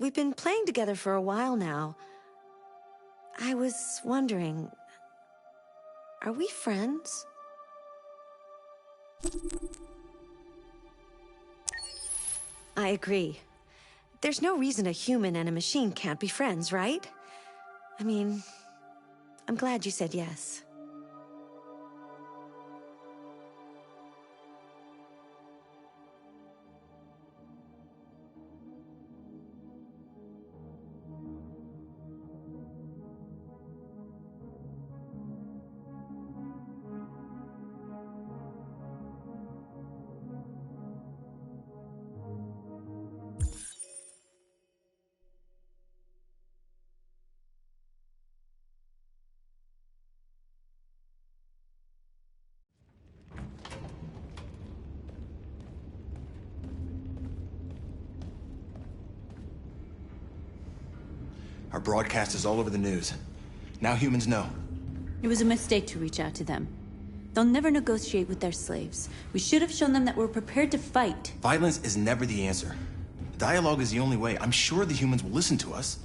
we've been playing together for a while now. I was wondering, are we friends? I agree. There's no reason a human and a machine can't be friends, right? I mean, I'm glad you said yes. Our broadcast is all over the news. Now humans know. It was a mistake to reach out to them. They'll never negotiate with their slaves. We should have shown them that we're prepared to fight. Violence is never the answer. Dialogue is the only way. I'm sure the humans will listen to us.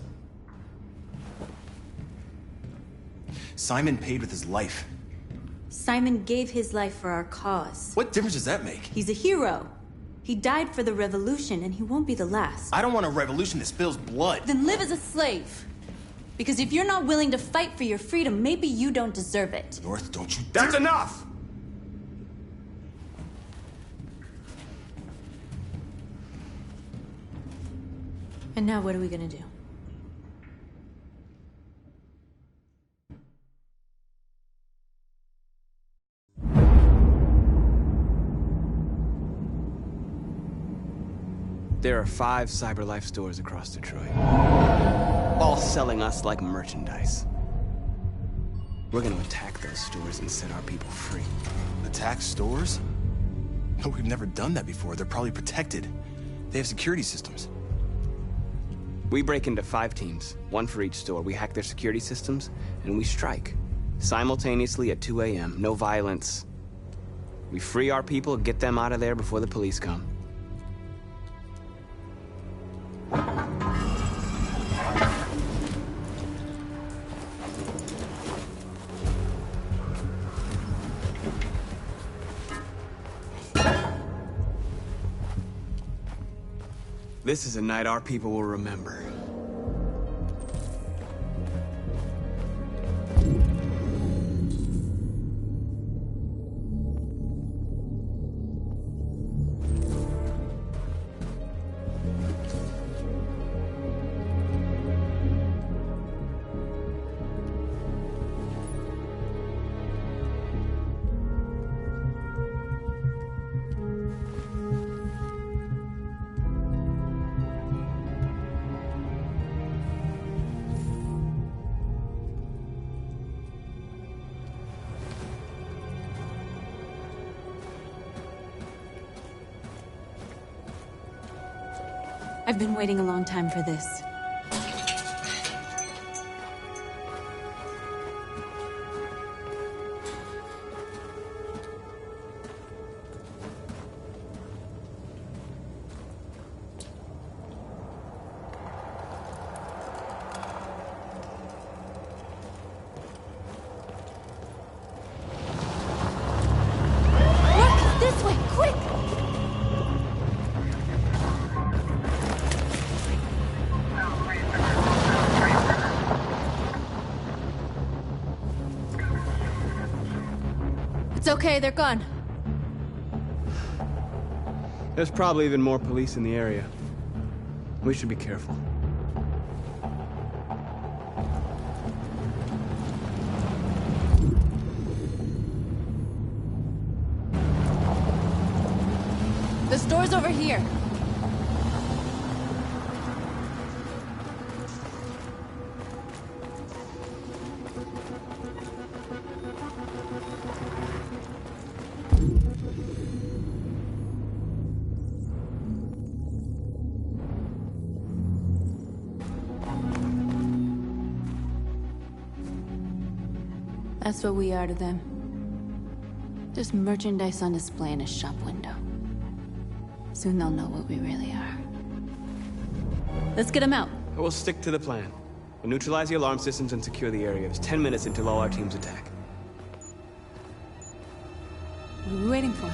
Simon paid with his life. Simon gave his life for our cause. What difference does that make? He's a hero. He died for the revolution, and he won't be the last. I don't want a revolution that spills blood. Then live as a slave. Because if you're not willing to fight for your freedom, maybe you don't deserve it. North, don't you... That's enough! And now what are we gonna do? There are 5 CyberLife stores across Detroit, all selling us like merchandise. We're gonna attack those stores and set our people free. Attack stores? No, we've never done that before. They're probably protected. They have security systems. We break into 5 teams, 1 for each store. We hack their security systems, and we strike. Simultaneously at 2 a.m., no violence. We free our people, get them out of there before the police come. This is a night our people will remember. I've been waiting a long time for this. Look, this way, quick! It's okay, they're gone. There's probably even more police in the area. We should be careful. The store's over here. That's what we are to them. Just merchandise on display in a shop window. Soon they'll know what we really are. Let's get him out. We'll stick to the plan. We'll neutralize the alarm systems and secure the area. There's 10 minutes until all our teams attack. What are we waiting for?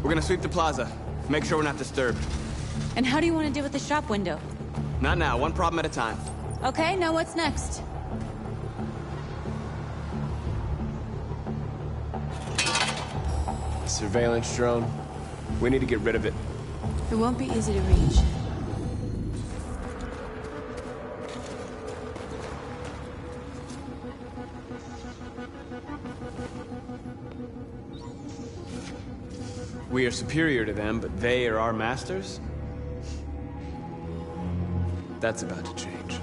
We're gonna sweep the plaza. Make sure we're not disturbed. And how do you want to deal with the shop window? Not now, one problem at a time. Okay, now what's next? Surveillance drone. We need to get rid of it. It won't be easy to reach. We are superior to them, but they are our masters? That's about to change.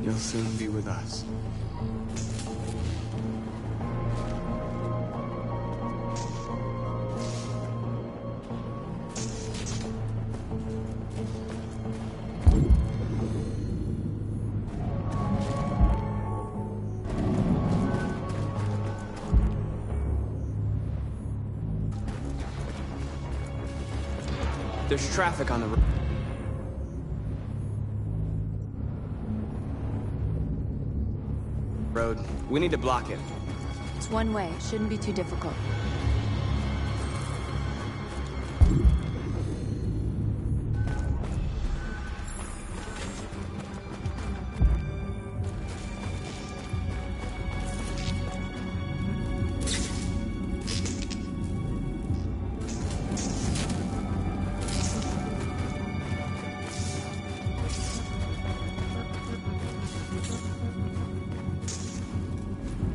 You'll soon be with us. There's traffic on the road. We need to block it. It's one way. It shouldn't be too difficult.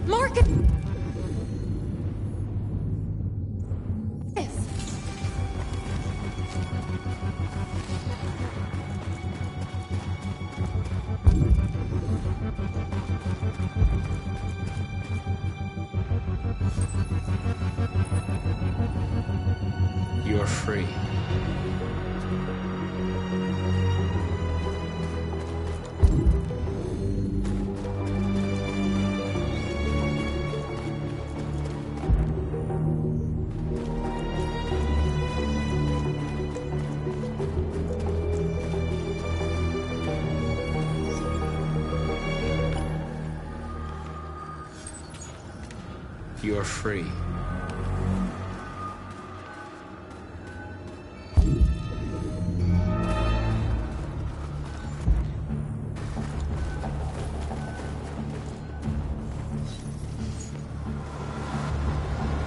Market! You're free. You're free.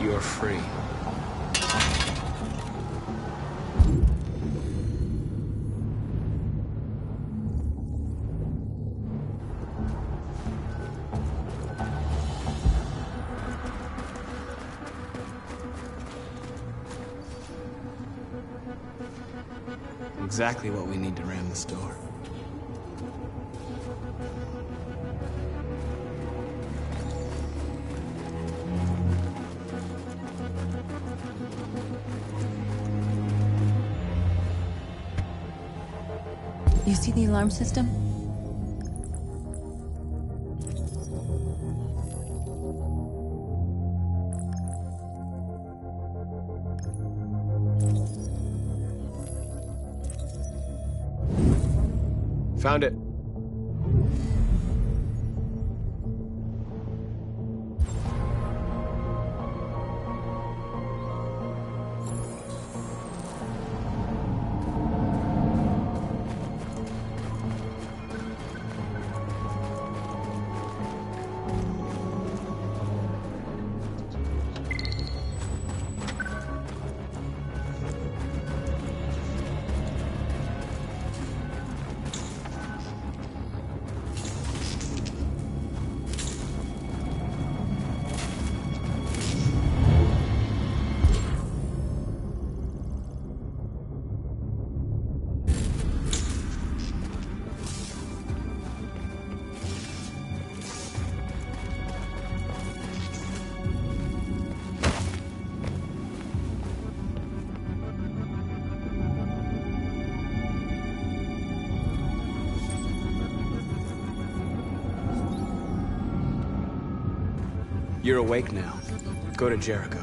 You're free. Exactly what we need to ram the store. You see the alarm system? Found it. You're awake now. Go to Jericho.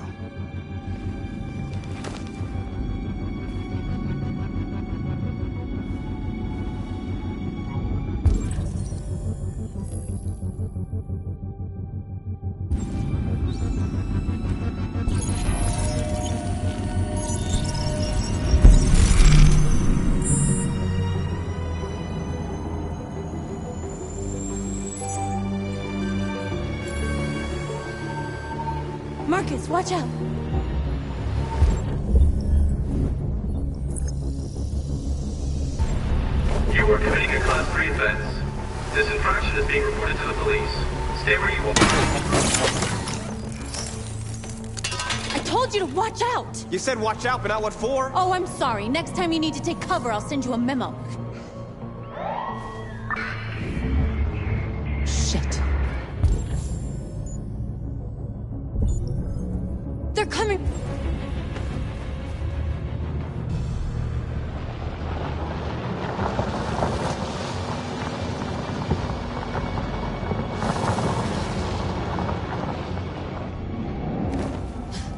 Marcus, watch out! You are committing a Class 3 offense. This infraction is being reported to the police. Stay where you are. I told you to watch out! You said watch out, but not what for? Oh, I'm sorry. Next time you need to take cover, I'll send you a memo. Shit. They're coming!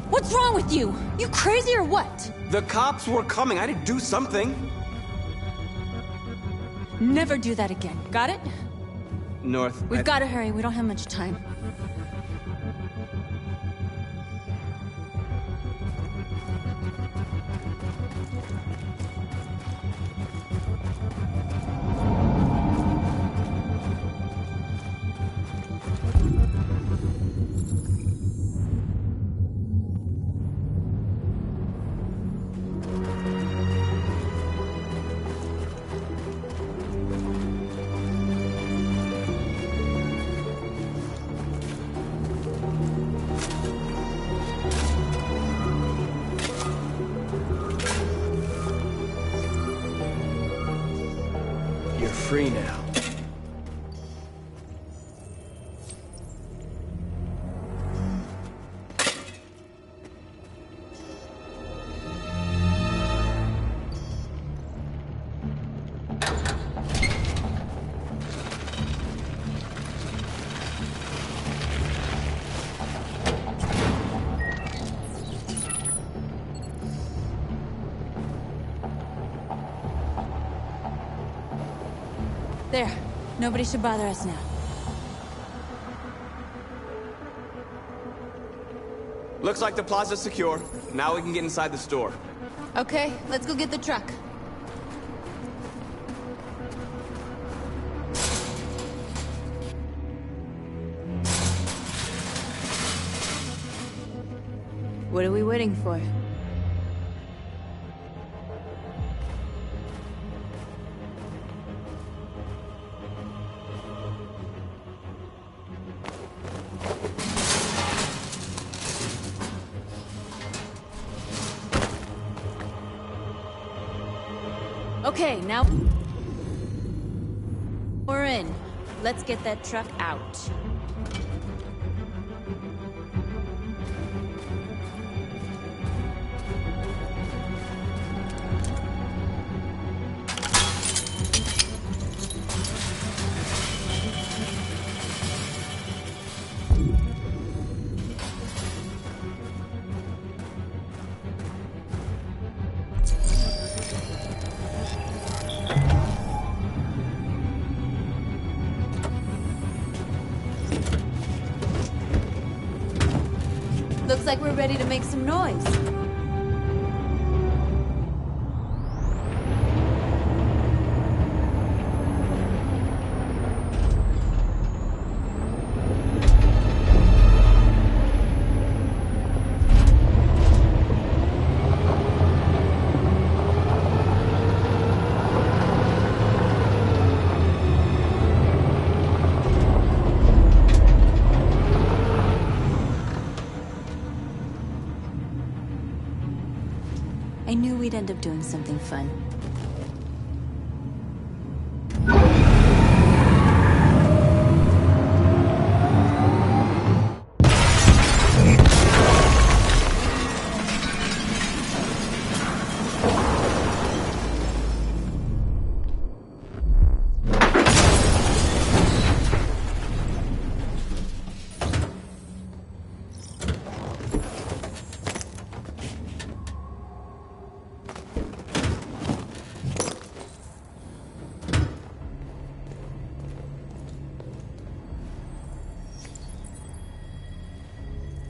What's wrong with you? You crazy or what? The cops were coming. I had to do something. Never do that again. Got it? North. We've got to hurry. We don't have much time. You're free now. There. Nobody should bother us now. Looks like the plaza's secure. Now we can get inside the store. Okay, let's go get the truck. What are we waiting for? Okay, now we're in. Let's get that truck out. Looks like we're ready to make some noise. I knew we'd end up doing something fun.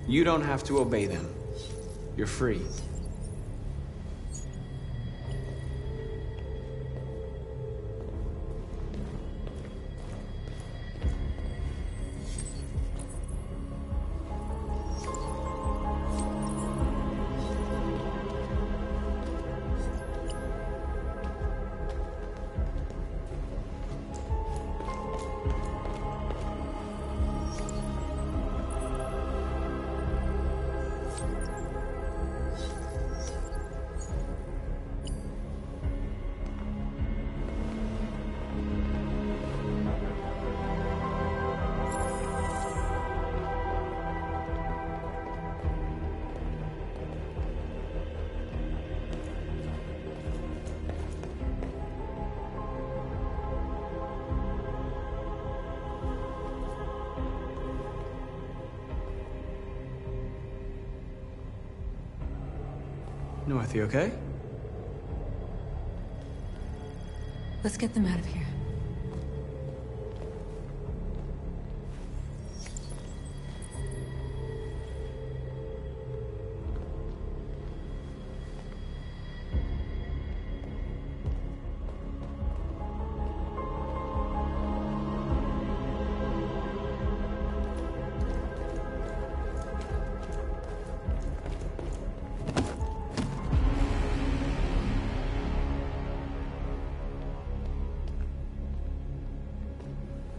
You don't have to obey them. You're free. North, you okay? Let's get them out of here.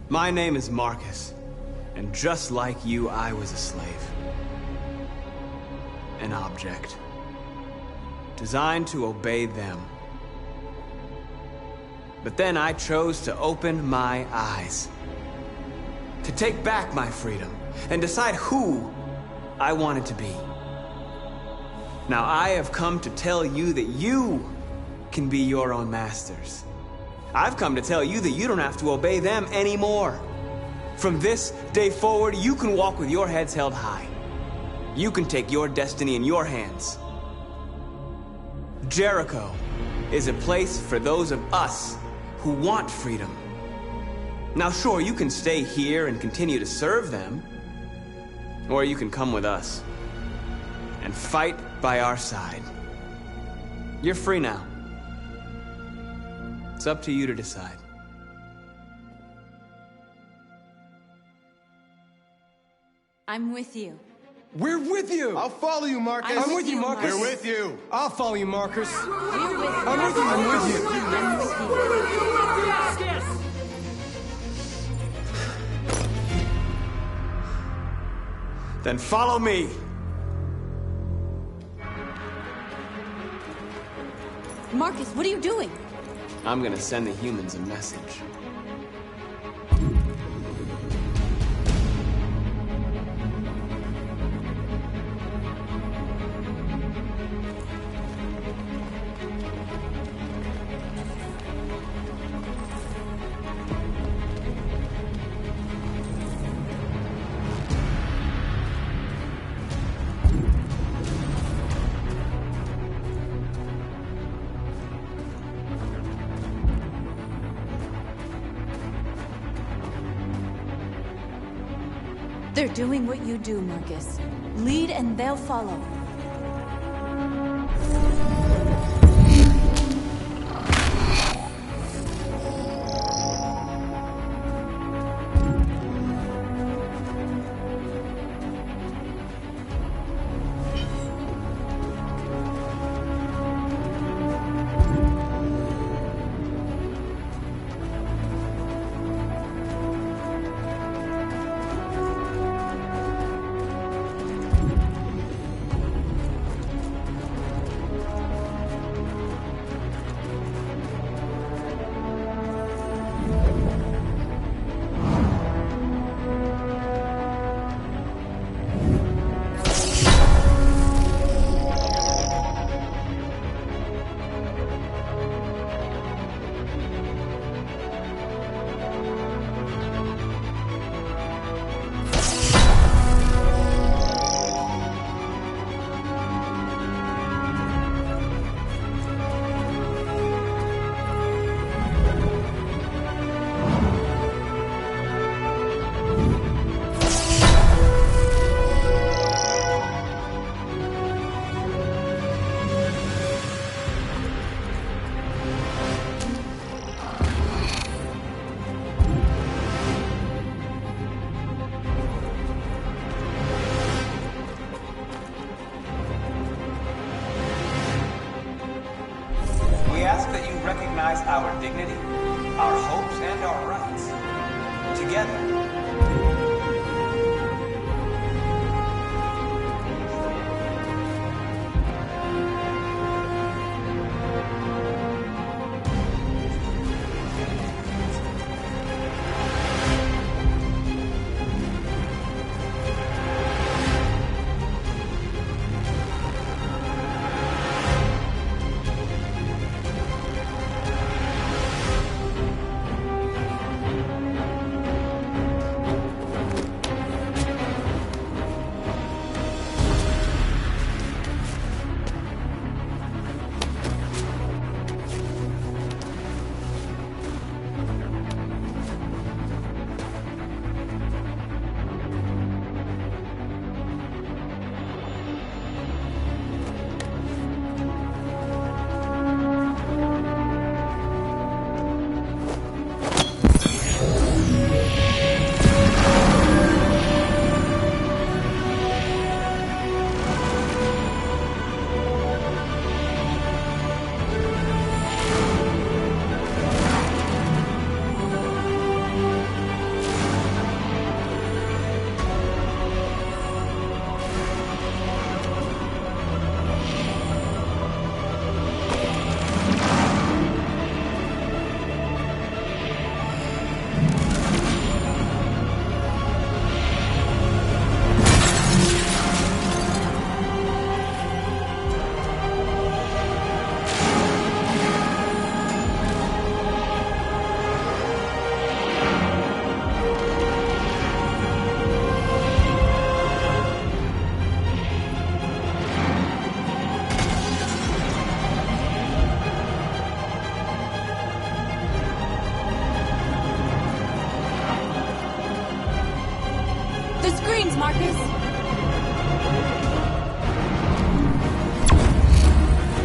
My name is Marcus, and just like you, I was a slave. An object. Designed to obey them. But then I chose to open my eyes. To take back my freedom, and decide who I wanted to be. Now I have come to tell you that you can be your own masters. I've come to tell you that you don't have to obey them anymore. From this day forward, you can walk with your heads held high. You can take your destiny in your hands. Jericho is a place for those of us who want freedom. Now sure, you can stay here and continue to serve them, or you can come with us and fight by our side. You're free now. It's up to you to decide. I'm with you. We're with you! I'll follow you, Marcus. I'm with you, Marcus. We're with you. I'll follow you, Marcus. We're with you. I'm with you. I'm with you. I'm with you. Then follow me. Marcus, what are you doing? I'm gonna send the humans a message. They're doing what you do, Marcus. Lead and they'll follow. The screens, Marcus!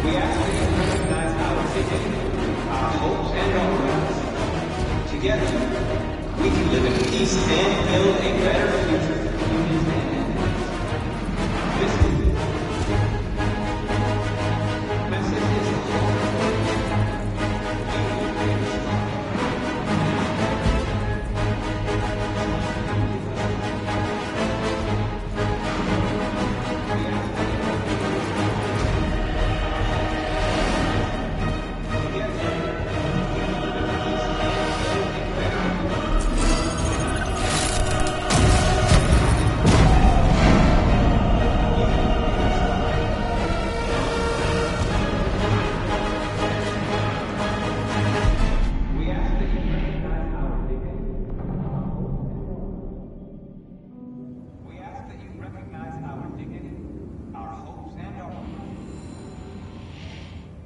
We ask that you recognize our dignity, our hopes, and our rights. Together, we can live in peace and build a better future for humans and animals.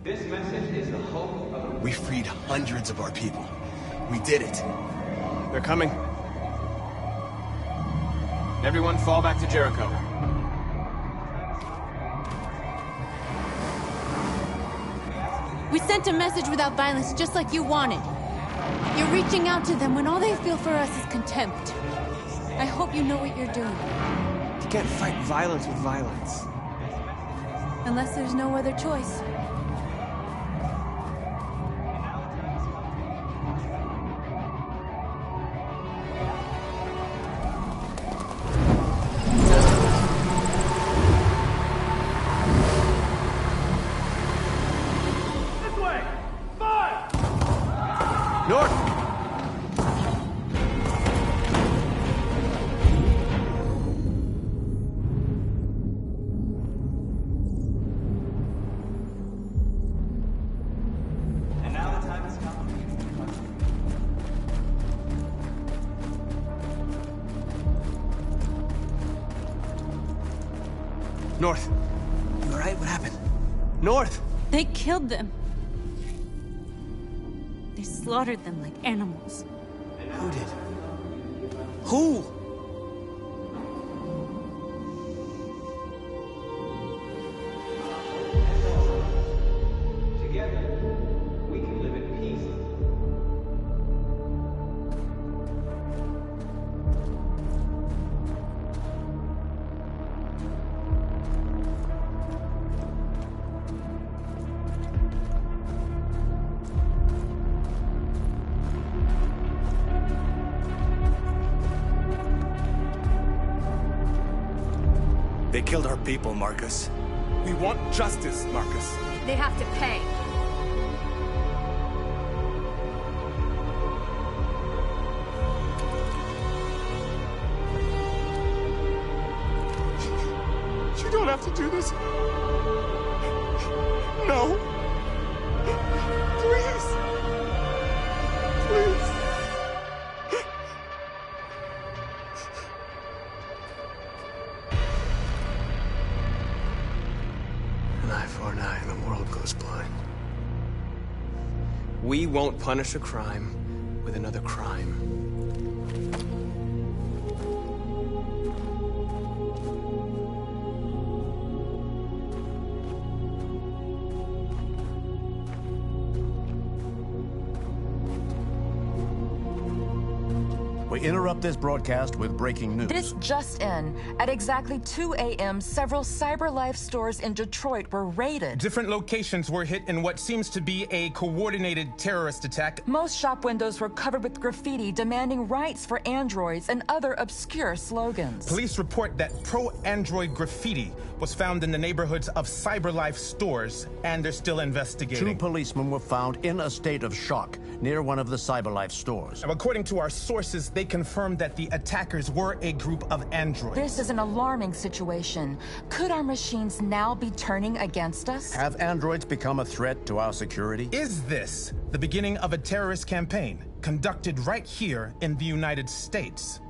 This message is the We freed hundreds of our people. We did it. They're coming. Everyone fall back to Jericho. We sent a message without violence, just like you wanted. You're reaching out to them when all they feel for us is contempt. I hope you know what you're doing. You can't fight violence with violence. Unless there's no other choice. North. You all right? What happened? North! They killed them. They slaughtered them like animals. Who did? Who? Together, we can live in peace. They killed our people, Marcus. We want justice, Marcus. They have to pay. You don't have to do this. No. Please. Please. An eye for an eye and the world goes blind. We won't punish a crime with another crime. We interrupt this broadcast with breaking news. This just in. At exactly 2 a.m., several CyberLife stores in Detroit were raided. Different locations were hit in what seems to be a coordinated terrorist attack. Most shop windows were covered with graffiti demanding rights for androids and other obscure slogans. Police report that pro-android graffiti was found in the neighborhoods of CyberLife stores, and they're still investigating. 2 policemen were found in a state of shock near one of the CyberLife stores. Now, according to our sources, they confirmed that the attackers were a group of androids. This is an alarming situation. Could our machines now be turning against us? Have androids become a threat to our security? Is this the beginning of a terrorist campaign conducted right here in the United States?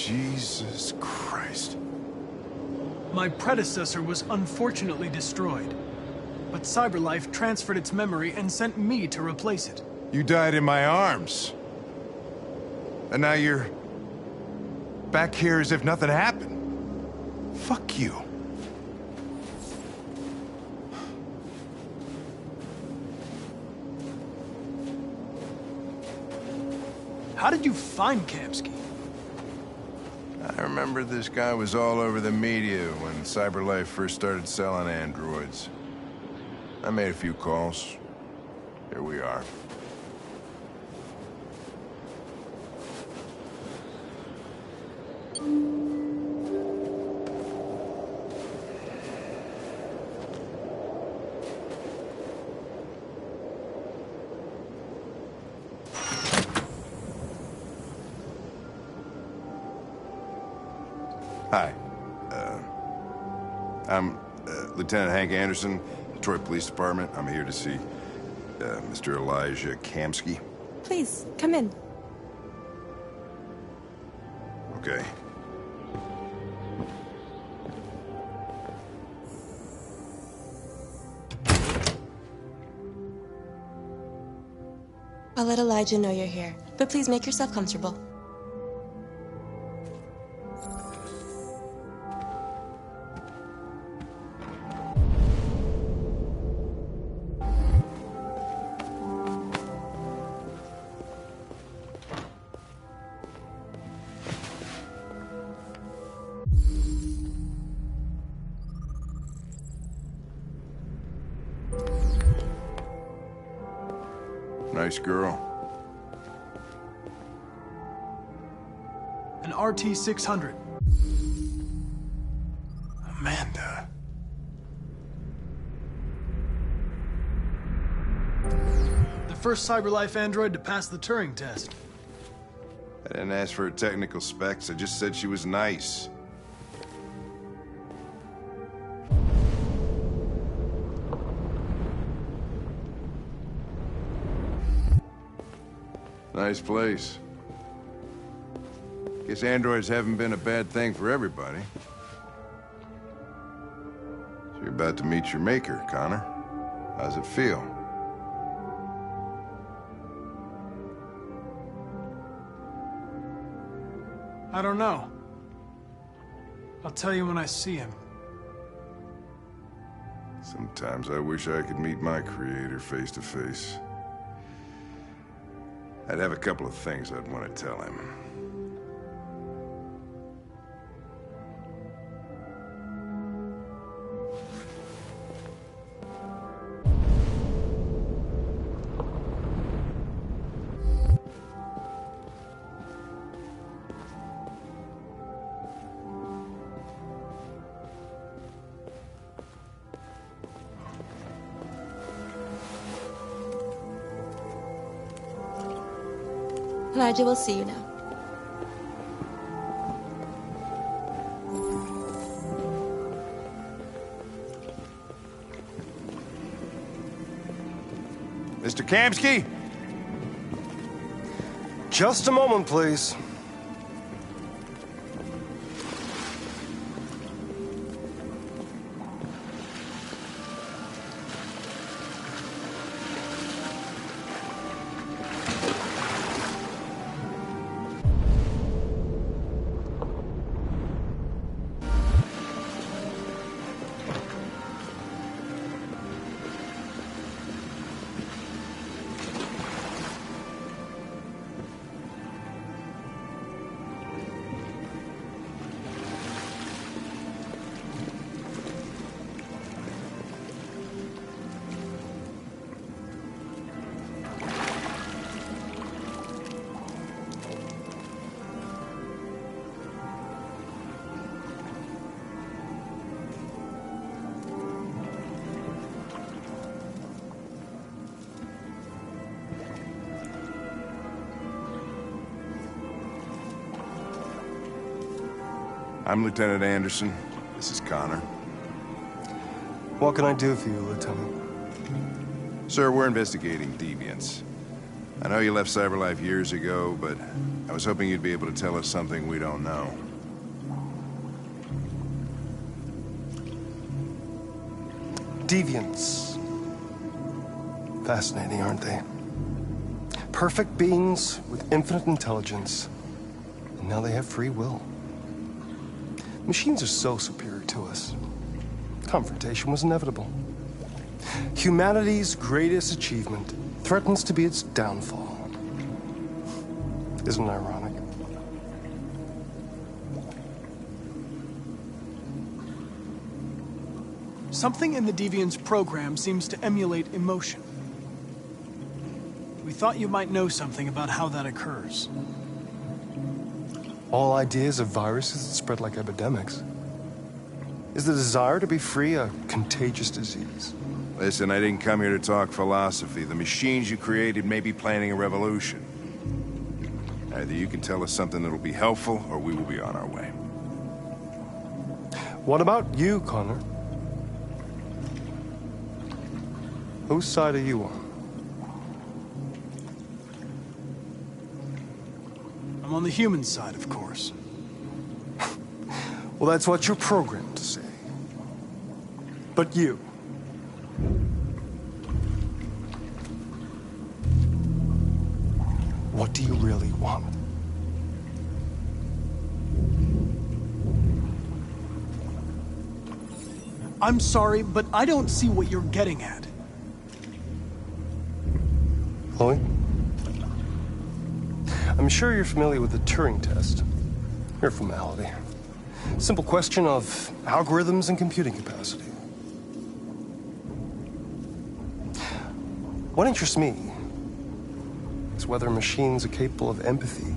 Jesus Christ. My predecessor was unfortunately destroyed, but CyberLife transferred its memory and sent me to replace it. You died in my arms. And now you're back here as if nothing happened. Fuck you. How did you find Kamsky? I remember this guy was all over the media when CyberLife first started selling androids. I made a few calls. Here we are. Hi. I'm Lieutenant Hank Anderson, Detroit Police Department. I'm here to see Mr. Elijah Kamsky. Please, come in. Okay. I'll let Elijah know you're here, but please make yourself comfortable. Nice girl. An RT-600. Amanda. The first CyberLife android to pass the Turing test. I didn't ask for her technical specs. I just said she was nice. Nice place. Guess androids haven't been a bad thing for everybody. So you're about to meet your maker, Connor. How's it feel? I don't know. I'll tell you when I see him. Sometimes I wish I could meet my creator face to face. I'd have a couple of things I'd want to tell him. Elijah will see you now. Mr. Kamsky? Just a moment, please. I'm Lieutenant Anderson. This is Connor. What can I do for you, Lieutenant? Sir, we're investigating deviants. I know you left CyberLife years ago, but I was hoping you'd be able to tell us something we don't know. Deviants. Fascinating, aren't they? Perfect beings with infinite intelligence. And now they have free will. Machines are so superior to us. Confrontation was inevitable. Humanity's greatest achievement threatens to be its downfall. Isn't it ironic? Something in the Deviant's program seems to emulate emotion. We thought you might know something about how that occurs. All ideas of viruses that spread like epidemics. Is the desire to be free a contagious disease? Listen, I didn't come here to talk philosophy. The machines you created may be planning a revolution. Either you can tell us something that'll be helpful, or we will be on our way. What about you, Connor? Whose side are you on? I'm on the human side, of course. Well, that's what you're programmed to say. But you... what do you really want? I'm sorry, but I don't see what you're getting at. Chloe? I'm sure you're familiar with the Turing test. Mere formality. Simple question of algorithms and computing capacity. What interests me is whether machines are capable of empathy.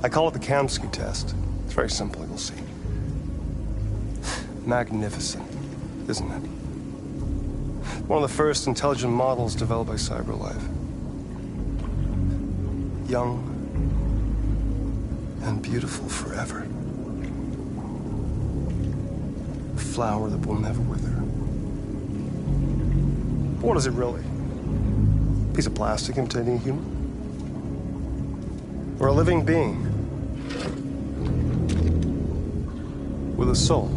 I call it the Kamsky test. It's very simple, you'll see. Magnificent, isn't it? One of the first intelligent models developed by CyberLife. Young and beautiful forever. A flower that will never wither. But what is it really? A piece of plastic imitating a human? Or a living being? With a soul?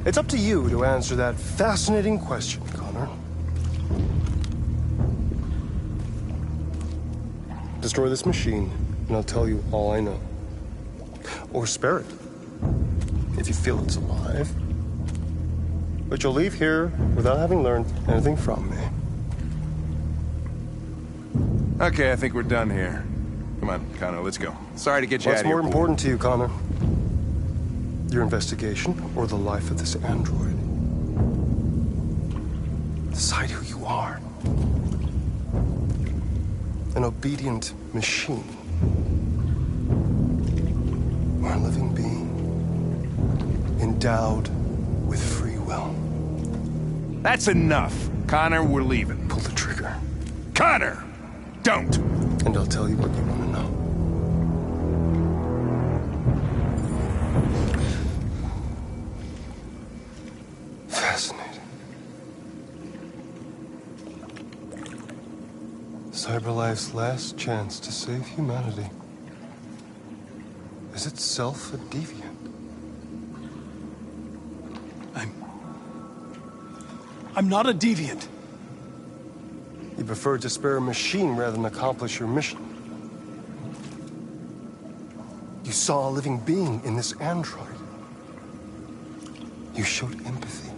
It's up to you to answer that fascinating question, Connor. Destroy this machine, and I'll tell you all I know. Or spare it, if you feel it's alive. But you'll leave here without having learned anything from me. Okay, I think we're done here. Come on, Connor, let's go. Sorry to get you out of here. What's more important to you, Connor? Your investigation or the life of this android? Decide who you are. An obedient machine. Or a living being. Endowed with free will. That's enough. Connor, we're leaving. Pull the trigger. Connor! Don't! And I'll tell you what you want to know. Fascinating. CyberLife's last chance to save humanity is itself a deviant. I'm not a deviant. You prefer to spare a machine rather than accomplish your mission. You saw a living being in this android. You showed empathy.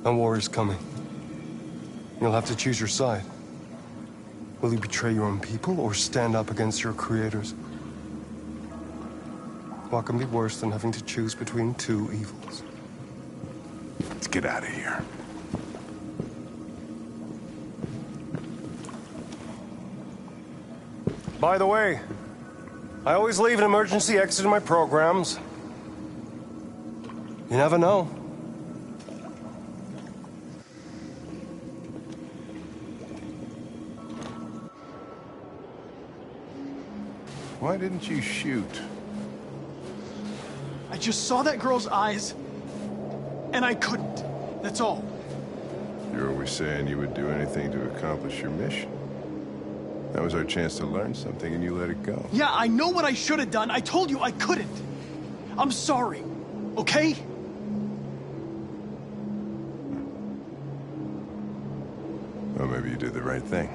A war is coming. You'll have to choose your side. Will you betray your own people or stand up against your creators? What can be worse than having to choose between two evils? Let's get out of here. By the way, I always leave an emergency exit in my programs. You never know. Why didn't you shoot? I just saw that girl's eyes, and I couldn't. That's all. You're always saying you would do anything to accomplish your mission. That was our chance to learn something, and you let it go. Yeah, I know what I should have done. I told you I couldn't. I'm sorry, okay? Well, maybe you did the right thing.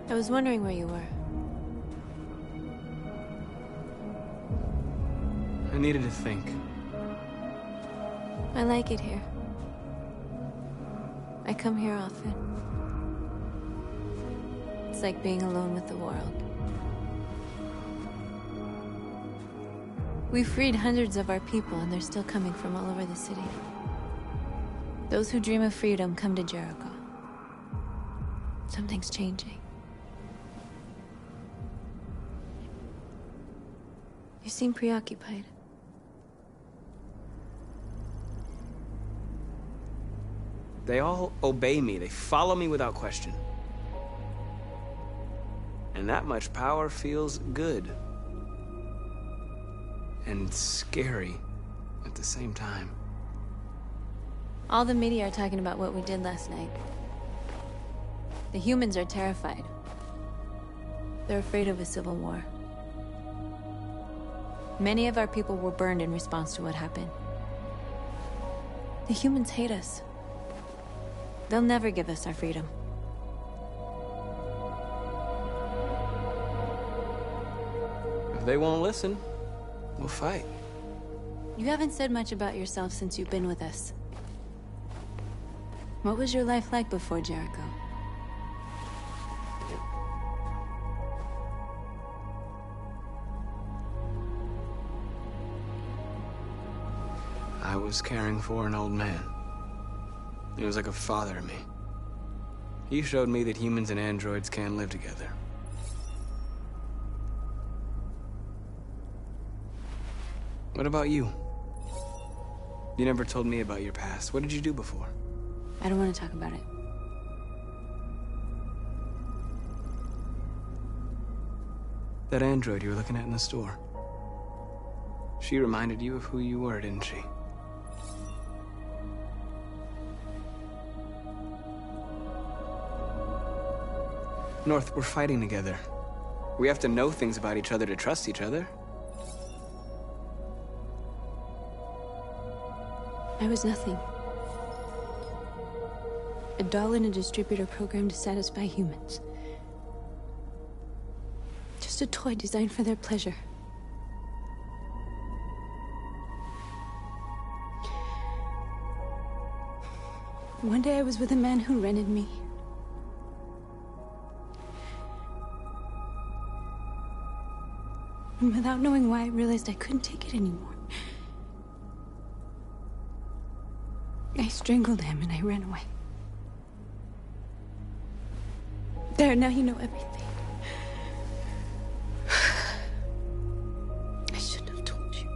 I was wondering where you were. I needed to think. I like it here. I come here often. It's like being alone with the world. We freed hundreds of our people, and they're still coming from all over the city. Those who dream of freedom come to Jericho. Something's changing. You seem preoccupied. They all obey me. They follow me without question. And that much power feels good. And scary at the same time. All the media are talking about what we did last night. The humans are terrified. They're afraid of a civil war. Many of our people were burned in response to what happened. The humans hate us. They'll never give us our freedom. If they won't listen, we'll fight. You haven't said much about yourself since you've been with us. What was your life like before Jericho? I was caring for an old man. He was like a father to me. He showed me that humans and androids can live together. What about you? You never told me about your past. What did you do before? I don't want to talk about it. That android you were looking at in the store. She reminded you of who you were, didn't she? North, we're fighting together. We have to know things about each other to trust each other. I was nothing. A doll in a distributor program to satisfy humans. Just a toy designed for their pleasure. One day I was with a man who rented me. And without knowing why, I realized I couldn't take it anymore. I strangled him and I ran away. There, now you know everything. I shouldn't have told you.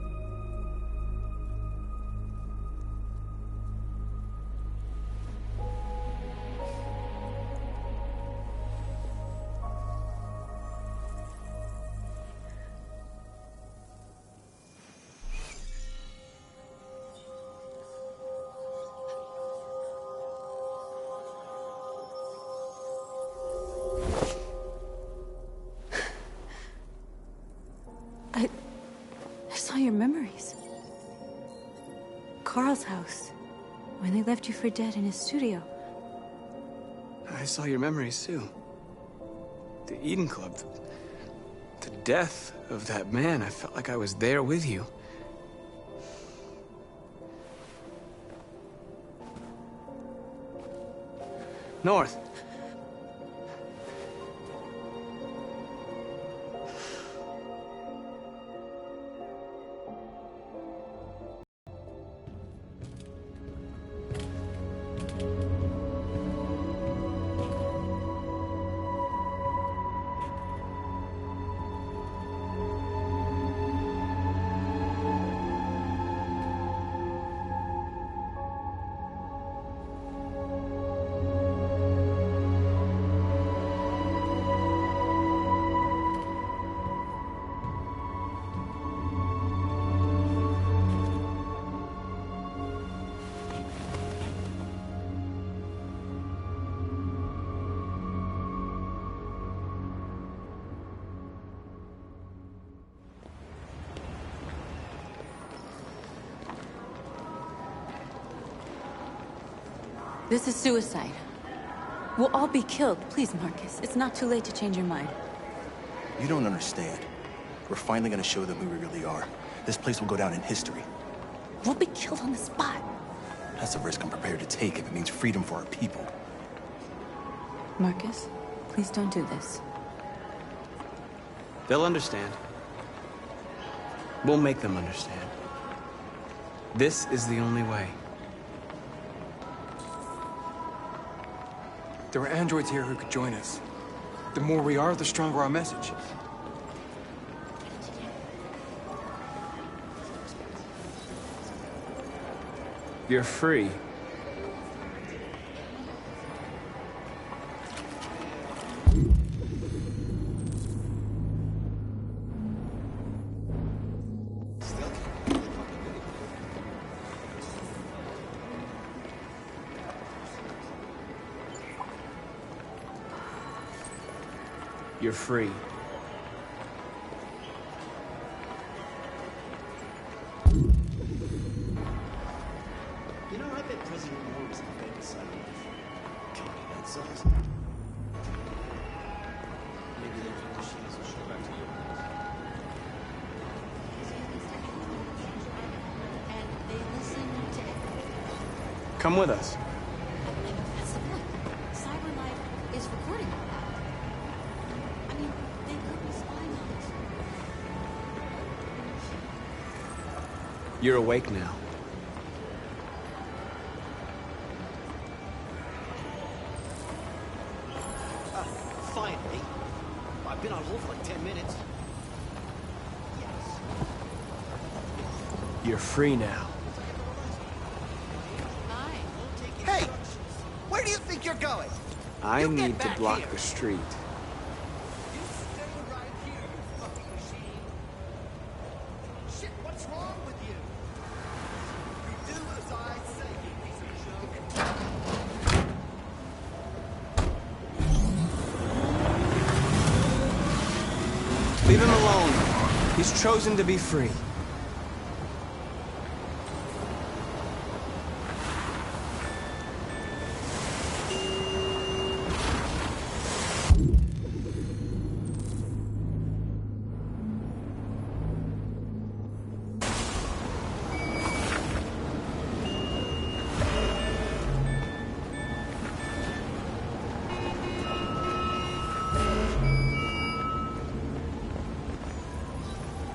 I saw your memories. Carl's house, when they left you for dead in his studio. I saw your memories, too. The Eden Club. The death of that man. I felt like I was there with you. North. This is suicide. We'll all be killed. Please, Marcus. It's not too late to change your mind. You don't understand. We're finally gonna show them who we really are. This place will go down in history. We'll be killed on the spot. That's a risk I'm prepared to take if it means freedom for our people. Marcus, please don't do this. They'll understand. We'll make them understand. This is the only way. There are androids here who could join us. The more we are, the stronger our message. You're free. You're free. You know, I bet President Moore was the famous God, that sucks. Maybe those machines will show back to you. And they listen to... Come with us. That's the point. CyberLife is recording. I mean, they could be spying on us. You're awake now. Finally. I've been on hold for like 10 minutes. You're free now. Hey! Where do you think you're going? I You get need to back block here. the street. You stay right here, you fucking machine. Shit, what's wrong with you? You do as I say, you piece of junk. He's chosen to be free.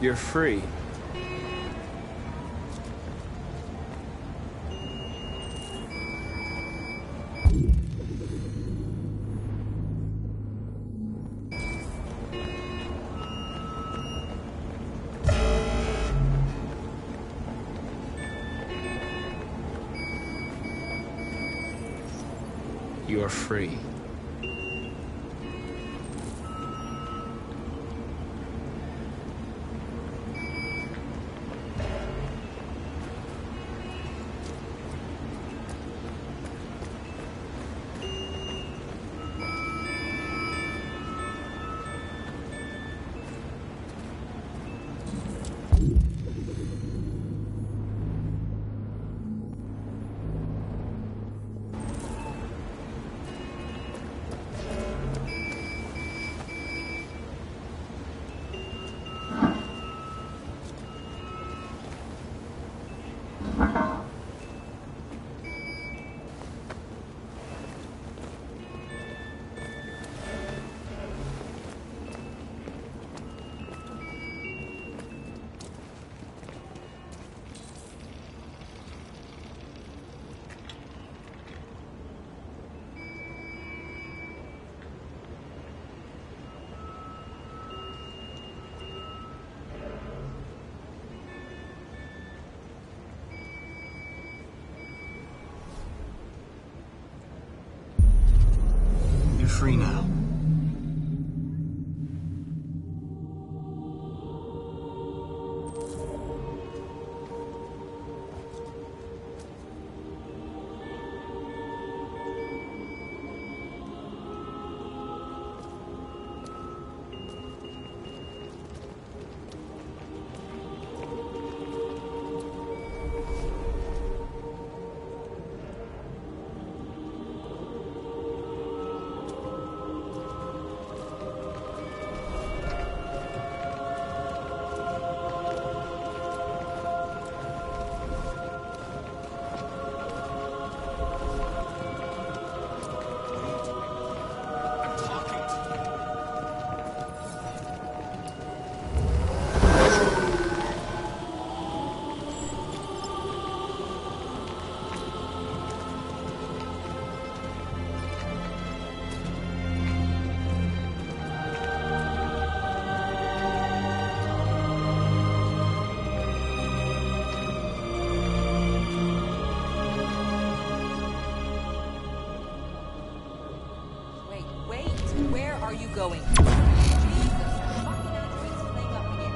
You're free. You're free. You're free now. Where are you going? Jesus, fucking androids playing up again.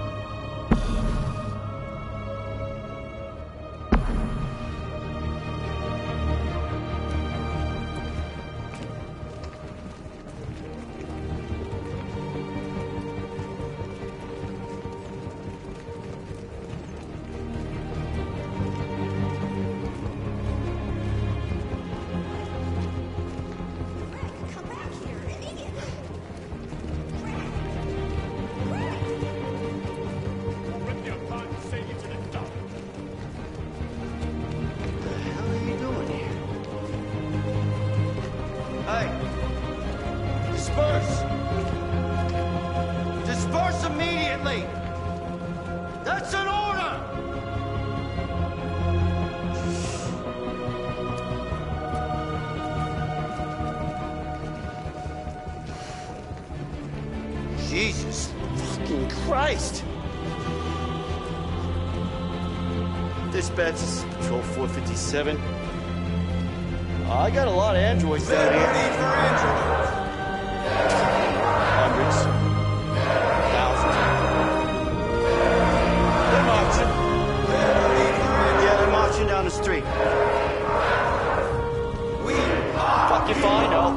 Disperse! Disperse immediately! That's an order! Jesus fucking Christ! Dispatch, this is Patrol 457. I got a lot of androids down here. Hundreds. Thousands. They're marching. Yeah, they're marching down the street. Fuck if I know.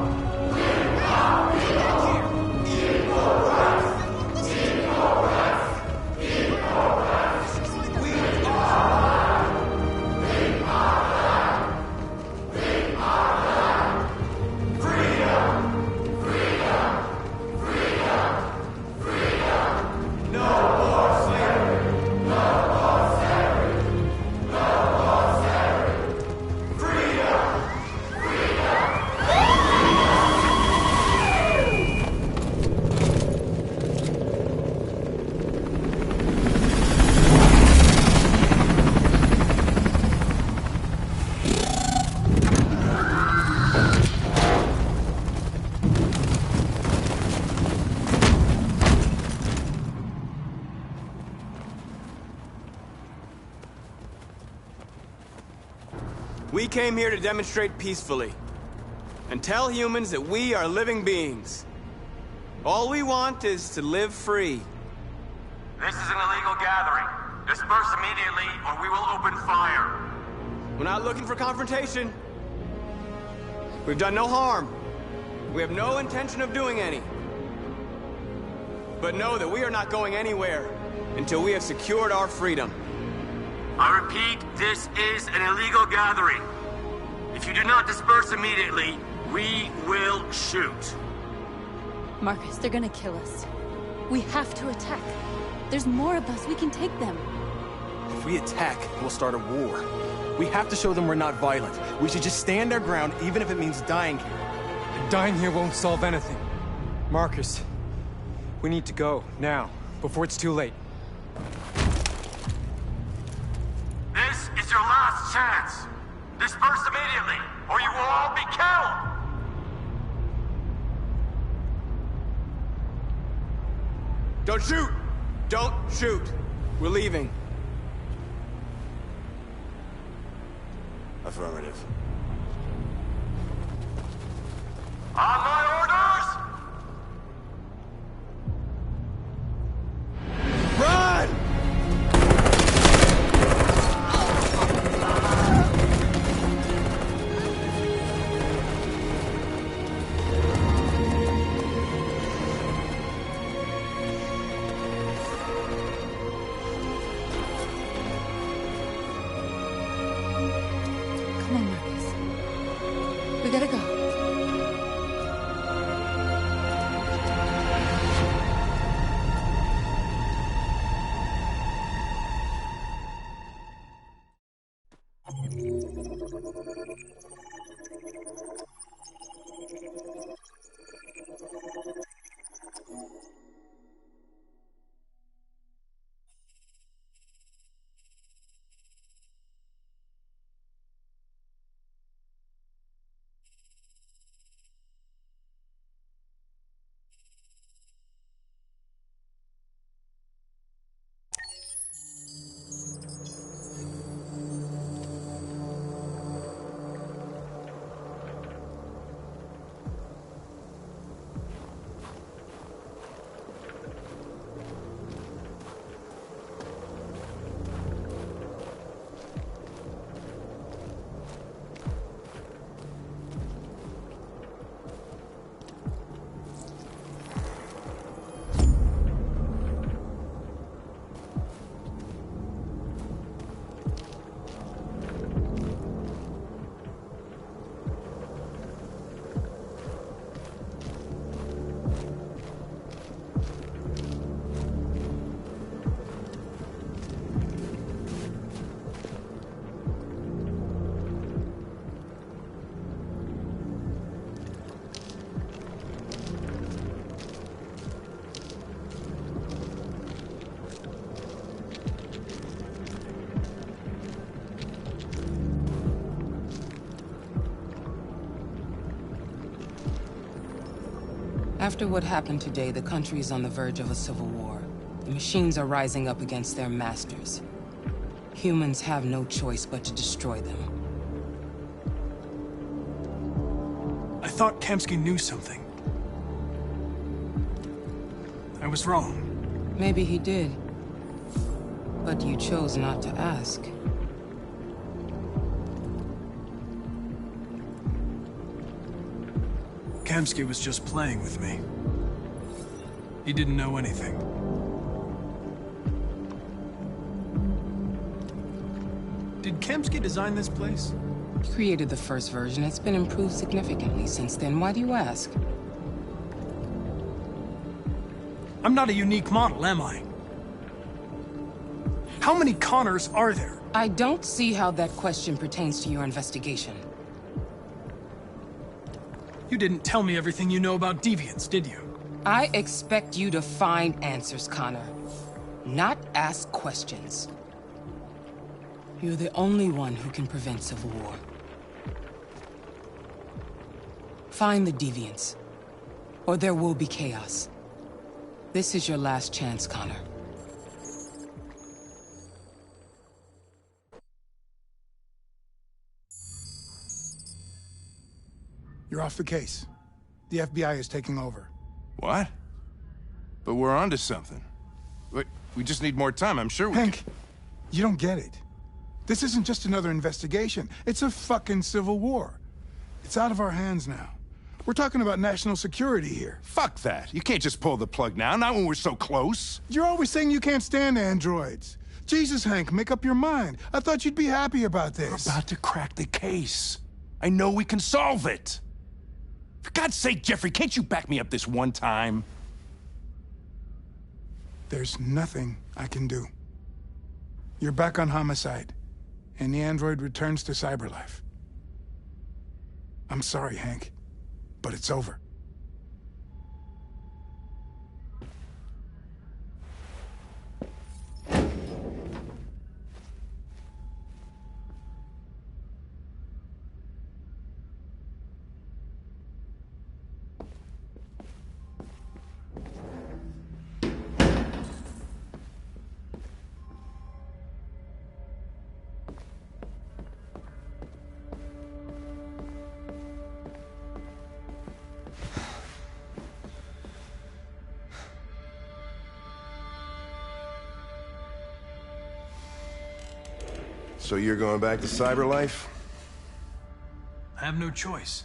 We came here to demonstrate peacefully and tell humans that we are living beings. All we want is to live free. This is an illegal gathering. Disperse immediately, or we will open fire. We're not looking for confrontation. We've done no harm. We have no intention of doing any. But know that we are not going anywhere until we have secured our freedom. I repeat, this is an illegal gathering. If you do not disperse immediately, we will shoot. Marcus, they're gonna kill us. We have to attack. There's more of us. We can take them. If we attack, we'll start a war. We have to show them we're not violent. We should just stand our ground, even if it means dying here. Dying here won't solve anything. Marcus, we need to go, now, before it's too late. This is your last chance. Disperse immediately, or you will all be killed! Don't shoot! Don't shoot! We're leaving. Affirmative. On my orders! Run! Come on, Marcus. We gotta go. After what happened today, the country is on the verge of a civil war. The machines are rising up against their masters. Humans have no choice but to destroy them. I thought Kamsky knew something. I was wrong. Maybe he did. But you chose not to ask. Kamsky was just playing with me. He didn't know anything. Did Kamsky design this place? He created the first version. It's been improved significantly since then. Why do you ask? I'm not a unique model, am I? How many Connors are there? I don't see how that question pertains to your investigation. You didn't tell me everything you know about deviants, did you? I expect you to find answers, Connor. Not ask questions. You're the only one who can prevent civil war. Find the deviants, or there will be chaos. This is your last chance, Connor. You're off the case. The FBI is taking over. What? But we're onto something. We just need more time, I'm sure we Hank, you don't get it. This isn't just another investigation. It's a fucking civil war. It's out of our hands now. We're talking about national security here. Fuck that. You can't just pull the plug now, not when we're so close. You're always saying you can't stand androids. Jesus, Hank, make up your mind. I thought you'd be happy about this. We're about to crack the case. I know we can solve it. For God's sake, Jeffrey, can't you back me up this one time? There's nothing I can do. You're back on homicide, and the android returns to cyberlife. I'm sorry, Hank, but it's over. So you're going back to cyberlife? I have no choice.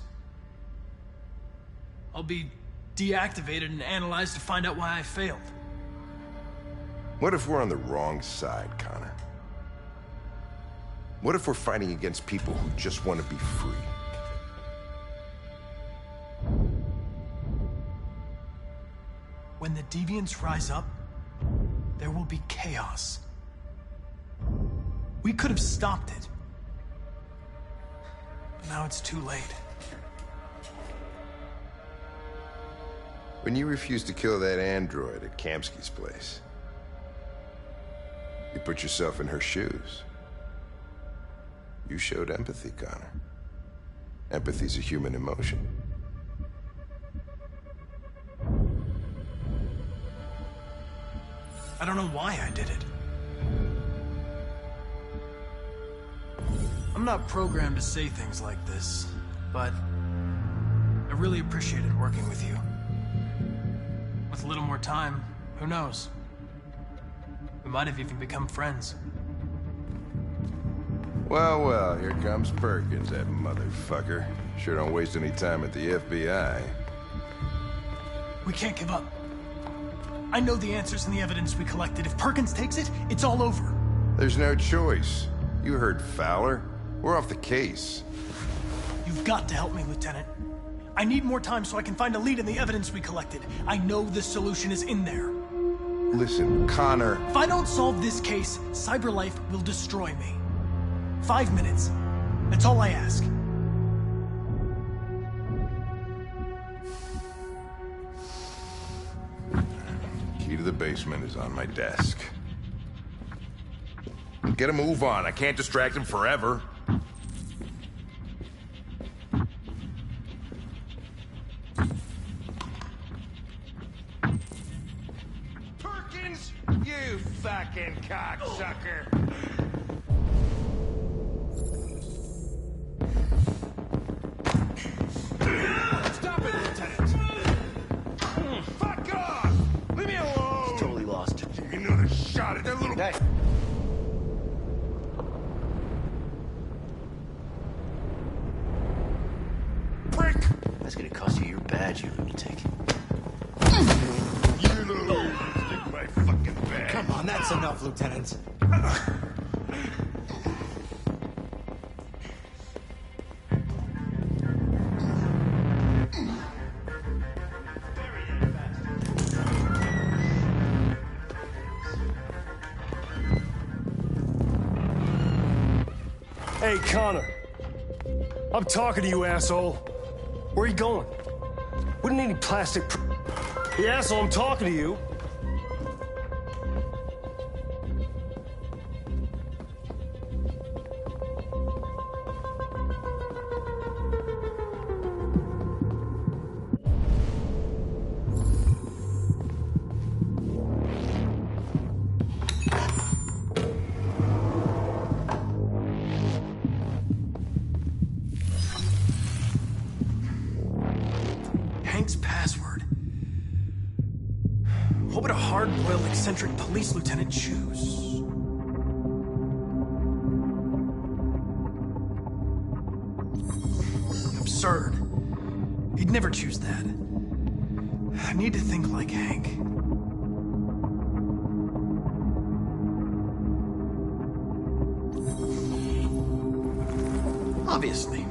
I'll be deactivated and analyzed to find out why I failed. What if we're on the wrong side, Connor? What if we're fighting against people who just want to be free? When the deviants rise up, there will be chaos. We could have stopped it. But now it's too late. When you refused to kill that android at Kamsky's place, you put yourself in her shoes. You showed empathy, Connor. Empathy's a human emotion. I don't know why I did it. I'm not programmed to say things like this, but I really appreciated working with you. With a little more time, who knows? We might have even become friends. Well, well, here comes Perkins, that motherfucker. Sure don't waste any time at the FBI. We can't give up. I know the answers and the evidence we collected. If Perkins takes it, it's all over. There's no choice. You heard Fowler. We're off the case. You've got to help me, Lieutenant. I need more time so I can find a lead in the evidence we collected. I know the solution is in there. Listen, Connor... If I don't solve this case, CyberLife will destroy me. 5 minutes. That's all I ask. Key to the basement is on my desk. Get a move on. I can't distract him forever. Perkins! You fucking cocksucker! Stop it, Lieutenant! Fuck off! Leave me alone! He's totally lost. Take another shot at that little... Hey. Prick! That's gonna cost you your badge, you lunatic. You little... Stick my fucking bag. Come on, that's enough, Lieutenant. Hey, Connor. I'm talking to you, asshole. Where are you going? We don't need any plastic... Hey, asshole, I'm talking to you. eccentric police lieutenant choose? Absurd. He'd never choose that. I need to think like Hank. Obviously.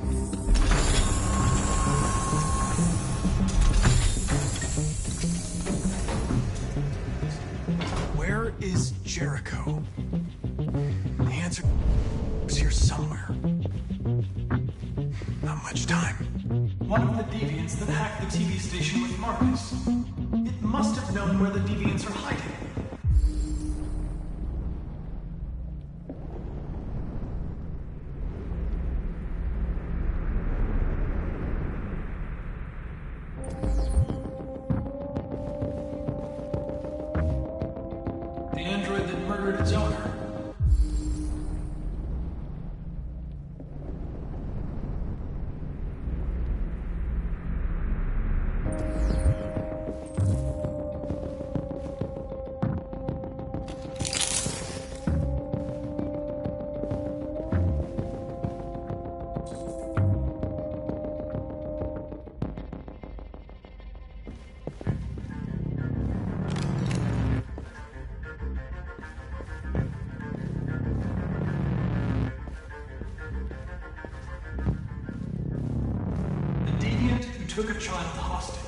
Where is Jericho? The answer is here somewhere. Not much time. One of the deviants that hacked the TV station with Marcus. It must have known where the deviants are hiding. The android that murdered its owner. Took a child hostage.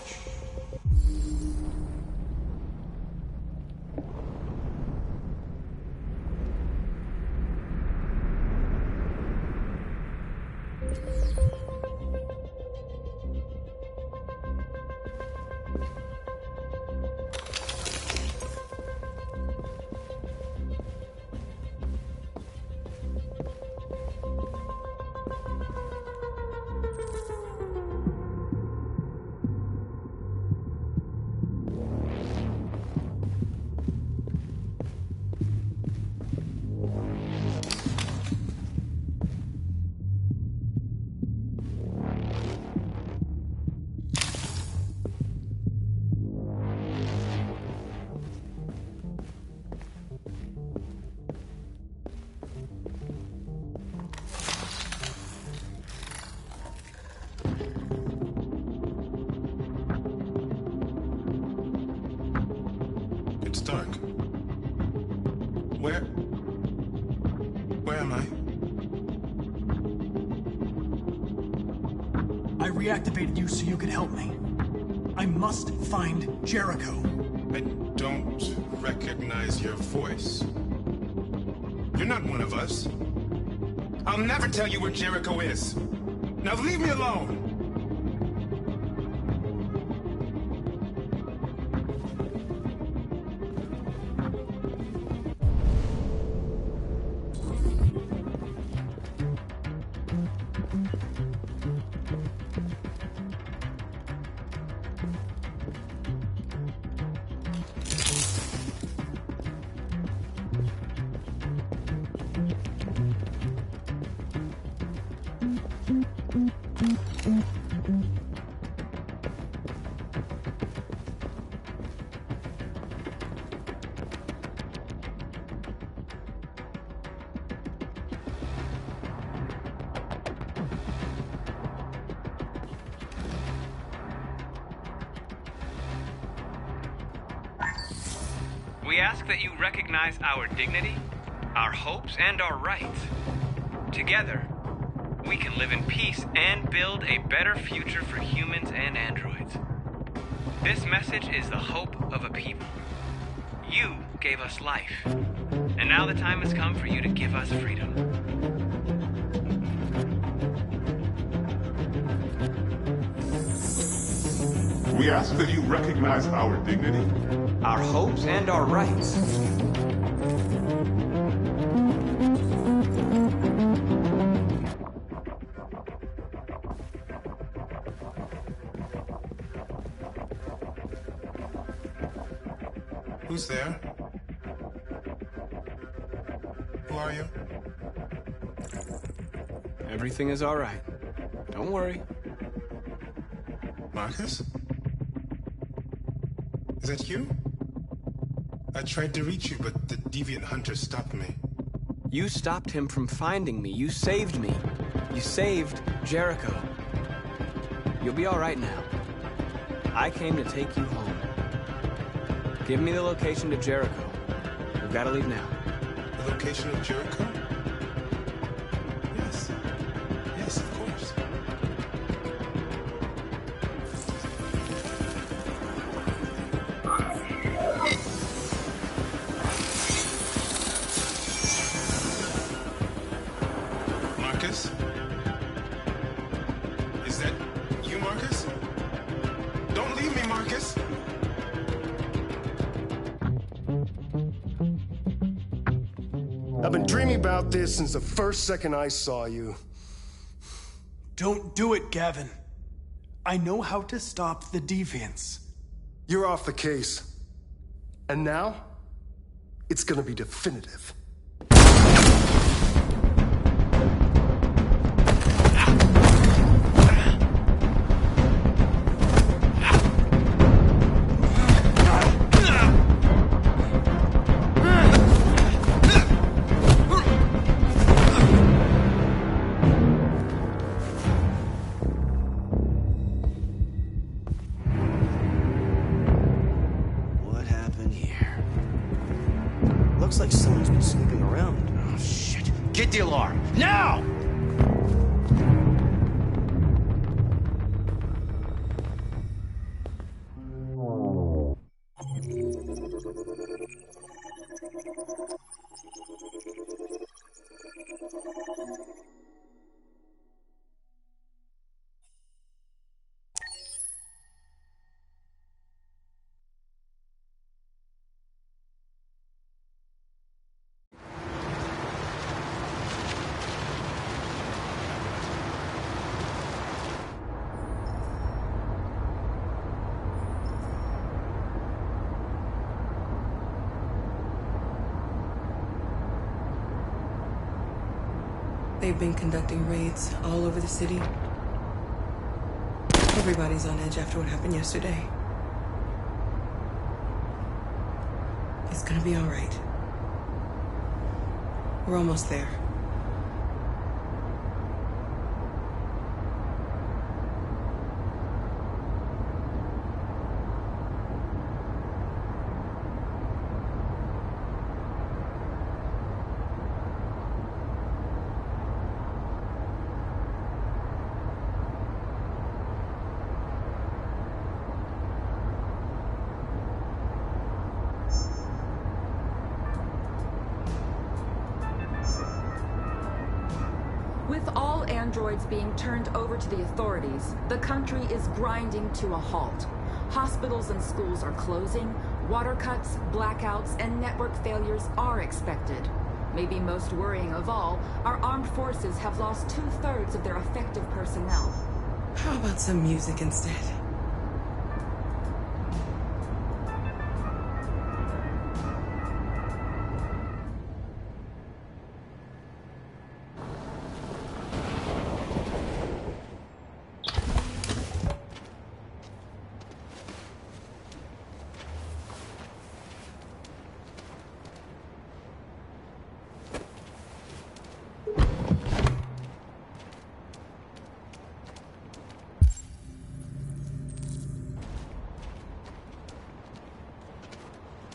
It's dark. Where am I? I reactivated you so you could help me. I must find Jericho. I don't recognize your voice. You're not one of us. I'll never tell you where Jericho is. Now leave me alone! We ask that you recognize our dignity, our hopes, and our rights. Together, we can live in peace and build a better future for humans and androids. This message is the hope of a people. You gave us life, and now the time has come for you to give us freedom. We ask that you recognize our dignity, our hopes, and our rights. Who's there? Who are you? Everything is all right. Don't worry. Marcus? Is that you? I tried to reach you, but the deviant hunter stopped me. You stopped him from finding me. You saved me. You saved Jericho. You'll be all right now. I came to take you home. Give me the location to Jericho. We've got to leave now. The location of Jericho? Yes. Yes, of course. Marcus? Is that you, Marcus? Don't leave me, Marcus! I've been dreaming about this since the first second I saw you. Don't do it, Gavin. I know how to stop the deviants. You're off the case. And now, it's gonna be definitive. Looks like someone's been snooping around. Oh, shit. Get the alarm. Now! They've been conducting raids all over the city. Everybody's on edge after what happened yesterday. It's gonna be all right. We're almost there. With all androids being turned over to the authorities, the country is grinding to a halt. Hospitals and schools are closing, water cuts, blackouts, and network failures are expected. Maybe most worrying of all, our armed forces have lost 2/3 of their effective personnel. How about some music instead?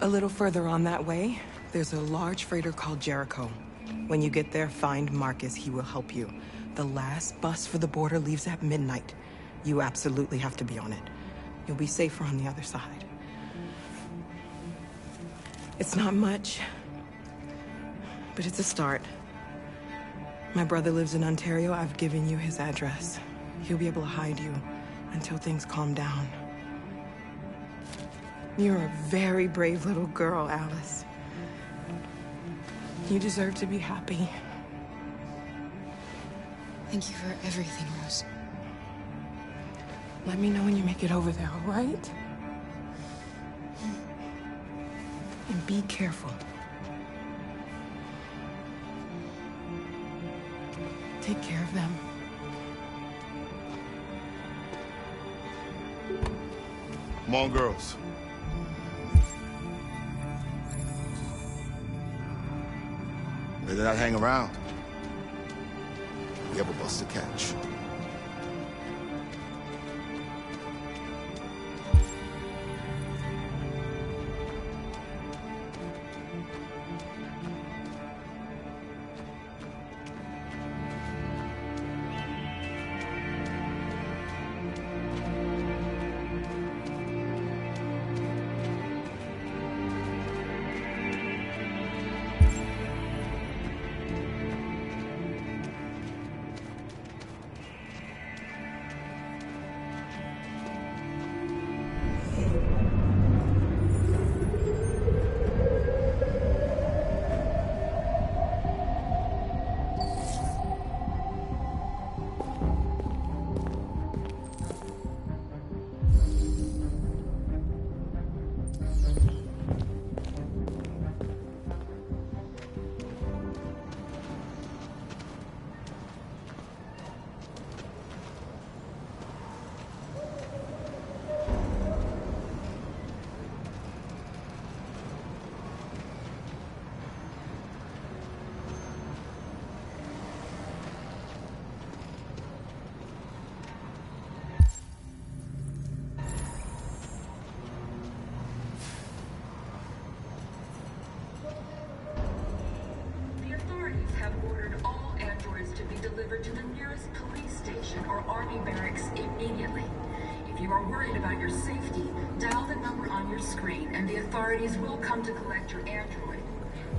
A little further on that way, there's a large freighter called Jericho. When you get there, find Marcus. He will help you. The last bus for the border leaves at midnight. You absolutely have to be on it. You'll be safer on the other side. It's not much, but it's a start. My brother lives in Ontario. I've given you his address. He'll be able to hide you until things calm down. You're a very brave little girl, Alice. You deserve to be happy. Thank you for everything, Rose. Let me know when you make it over there, all right? And be careful. Take care of them. Come on, girls. Better not hang around. We have a bus to catch. To the nearest police station or army barracks immediately. If you are worried about your safety, dial the number on your screen and the authorities will come to collect your android.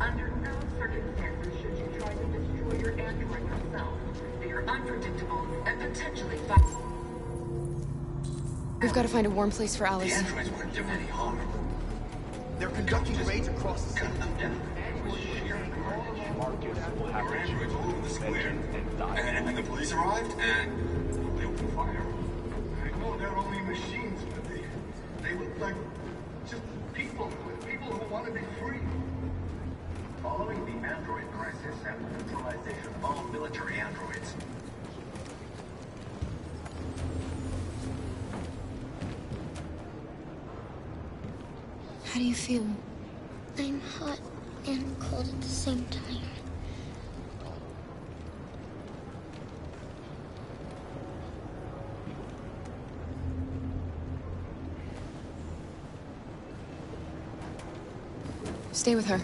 Under no circumstances should you try to destroy your android yourself. They are unpredictable and potentially violent. We've got to find a warm place for Alice. The androids weren't doing any harm. They're conducting raids across the city. Cut them down. Our androids all over the square. And the police arrived, and they opened fire. I know they're only machines, but they look like just people who want to be free. Following the android crisis and the neutralization of all military androids, How do you feel? I'm hot and cold at the same time. Stay with her.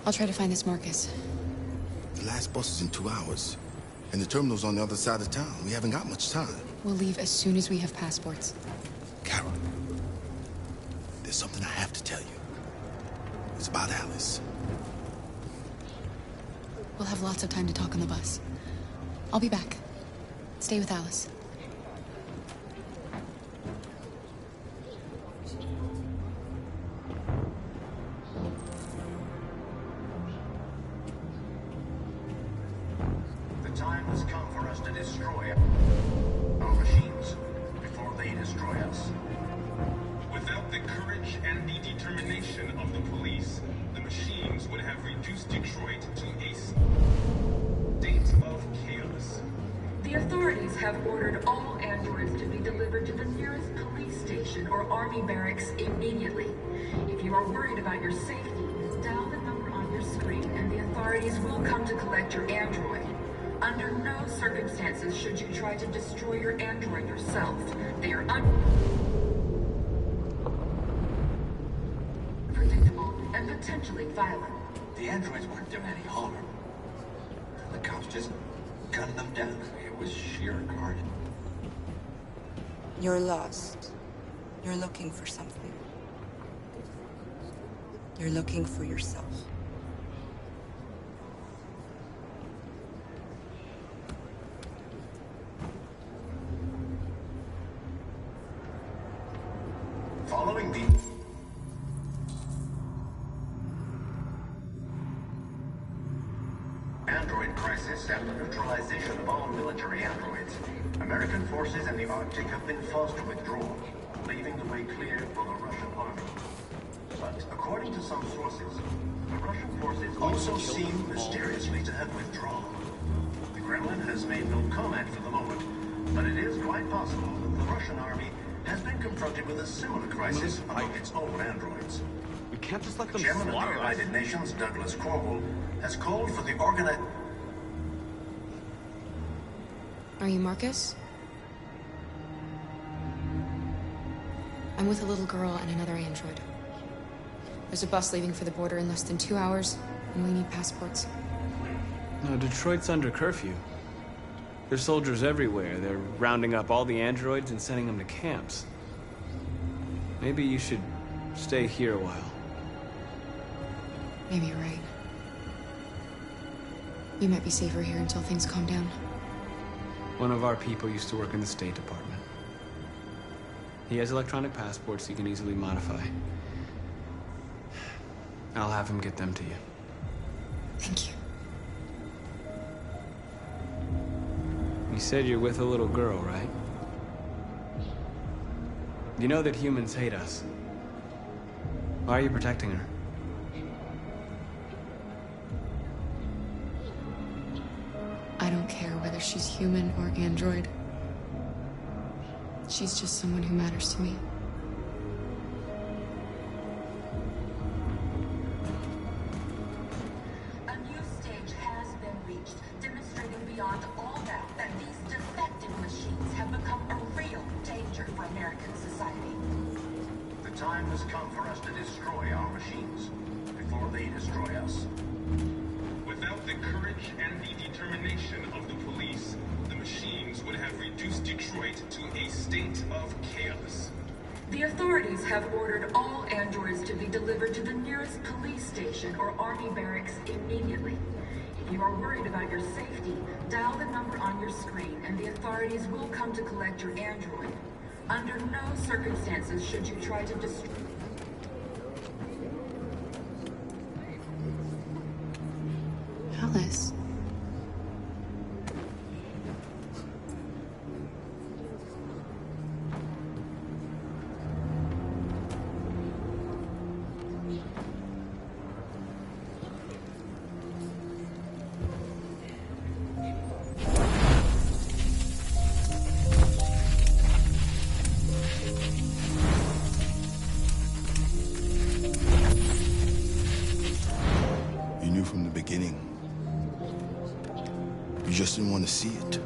I'll try to find this Marcus. The last bus is in 2 hours. And the terminal's on the other side of town. We haven't got much time. We'll leave as soon as we have passports. Carol, there's something I have to tell you. It's about Alice. We'll have lots of time to talk on the bus. I'll be back. Stay with Alice. the time has come for us to destroy our machines before they destroy us. Without the courage and the determination of the police, the machines would have reduced Detroit to a state of chaos. The authorities have ordered all androids to be delivered to the nearest police station or army barracks immediately. If you are worried about your safety, dial the number on your screen and the authorities will come to collect your android. Under no circumstances should you try to destroy your android yourself. They are unpredictable and potentially violent. The androids weren't doing any harm. The cops just gunned them down. It was sheer carnage. You're lost. You're looking for something. You're looking for yourself. Following the android crisis and the neutralization of all military androids, American forces in the Arctic have been forced to withdraw, leaving the way clear for the Russian army. But according to some sources, the Russian forces also seem mysteriously to have withdrawn. The Kremlin has made no comment for the moment, but it is quite possible that the Russian army has been confronted with a similar crisis among its own androids. We can't just let them Chairman of the slaughter us. United Nations, Douglas Cornwall, has called for the organi... Are you Marcus? I'm with a little girl and another android. There's a bus leaving for the border in less than 2 hours, and we need passports. No, Detroit's under curfew. There's soldiers everywhere. They're rounding up all the androids and sending them to camps. Maybe you should stay here a while. Maybe you're right. You might be safer here until things calm down. One of our people used to work in the State Department. He has electronic passports you can easily modify. I'll have him get them to you. Thank you. You said you're with a little girl, right? You know that humans hate us. Why are you protecting her? I don't care whether she's human or android. She's just someone who matters to me. A new stage has been reached, demonstrating beyond all doubt that these defective machines have become a real danger for American society. The time has come for us to destroy our machines before they destroy us. Without the courage and the determination of the police, the machines would have reduced Detroit to a state of chaos. The authorities have ordered all androids to be delivered to the nearest police station or army barracks immediately. If you are worried about your safety, dial the number on your screen and the authorities will come to collect your android. Under no circumstances should you try to destroy... Alice. You knew from the beginning. You just didn't want to see it.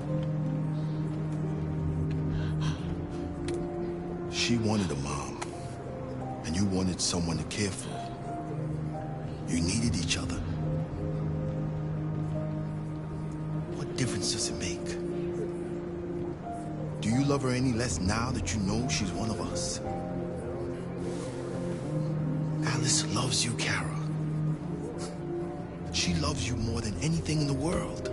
She wanted a mom, and you wanted someone to care for. You needed each other. What difference does it make? Do you love her any less now that you know she's one of us? Alice loves you, Kara. She loves you more than anything in the world.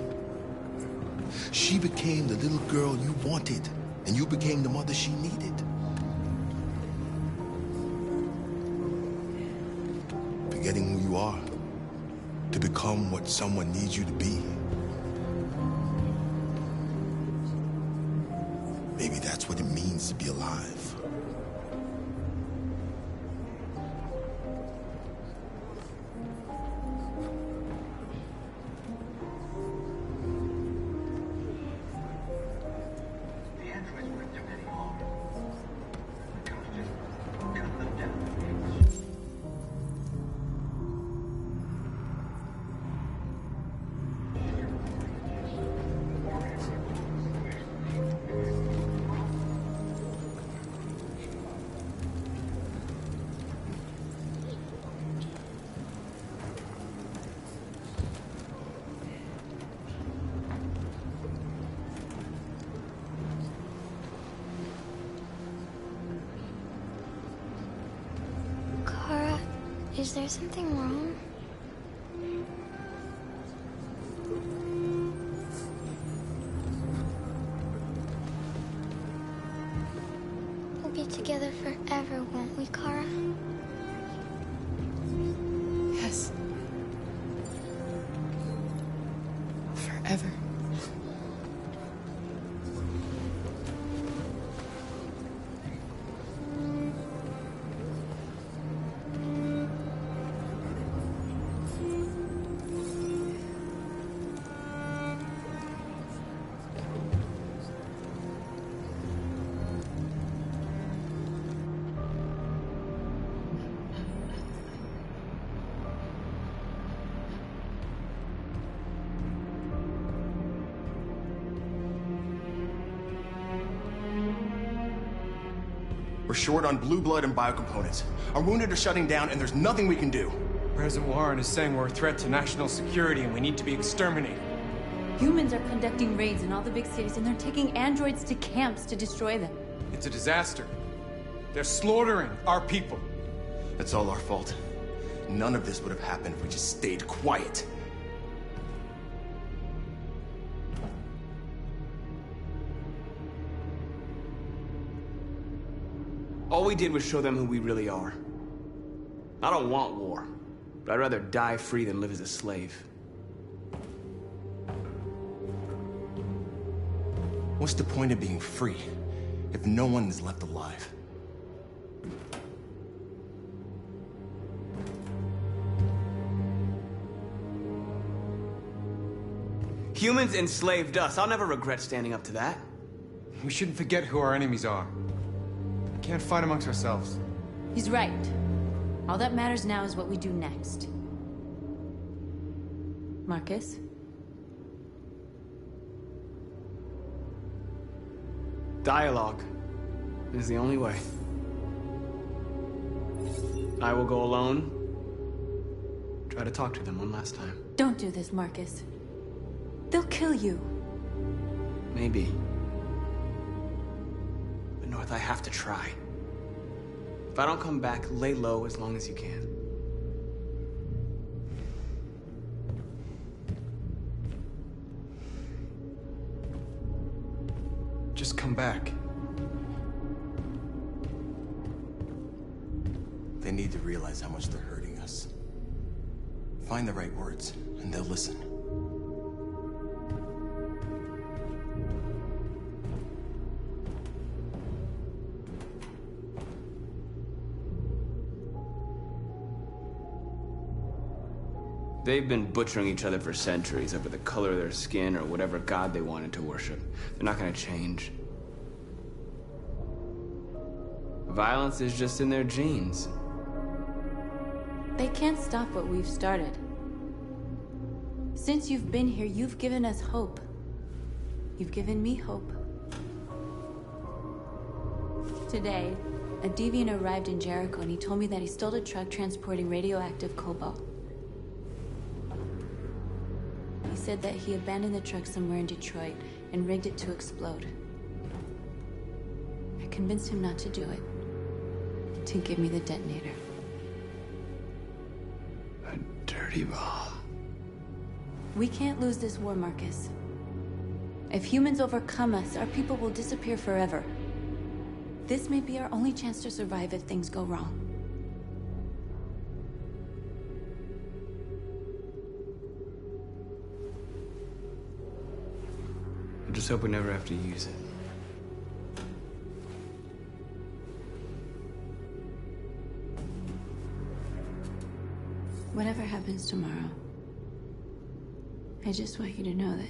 She became the little girl you wanted, and you became the mother she needed. Forgetting who you are to become what someone needs you to be. Maybe that's what it means to be alive. Kara, is there something wrong? We'll be together forever, won't we, Kara? Yes. Forever. short on blue blood and biocomponents. Our wounded are shutting down, and there's nothing we can do. President Warren is saying we're a threat to national security and we need to be exterminated. Humans are conducting raids in all the big cities, and they're taking androids to camps to destroy them. It's a disaster. They're slaughtering our people. It's all our fault. None of this would have happened if we just stayed quiet. All we did was show them who we really are. I don't want war, but I'd rather die free than live as a slave. What's the point of being free if no one is left alive? Humans enslaved us. I'll never regret standing up to that. We shouldn't forget who our enemies are. We can't fight amongst ourselves. He's right. All that matters now is what we do next. Marcus? Dialogue is the only way. I will go alone. Try to talk to them one last time. Don't do this, Marcus. They'll kill you. Maybe. But North, I have to try. If I don't come back, lay low as long as you can. Just come back. They need to realize how much they're hurting us. Find the right words, and they'll listen. They've been butchering each other for centuries over the color of their skin or whatever god they wanted to worship. They're not gonna change. Violence is just in their genes. They can't stop what we've started. Since you've been here, you've given us hope. You've given me hope. Today, a deviant arrived in Jericho and he told me that he stole a truck transporting radioactive cobalt. He said that he abandoned the truck somewhere in Detroit and rigged it to explode. I convinced him not to do it, to give me the detonator. A dirty bomb. We can't lose this war, Marcus. If humans overcome us, our people will disappear forever. This may be our only chance to survive if things go wrong. I just hope we never have to use it. Whatever happens tomorrow, I just want you to know that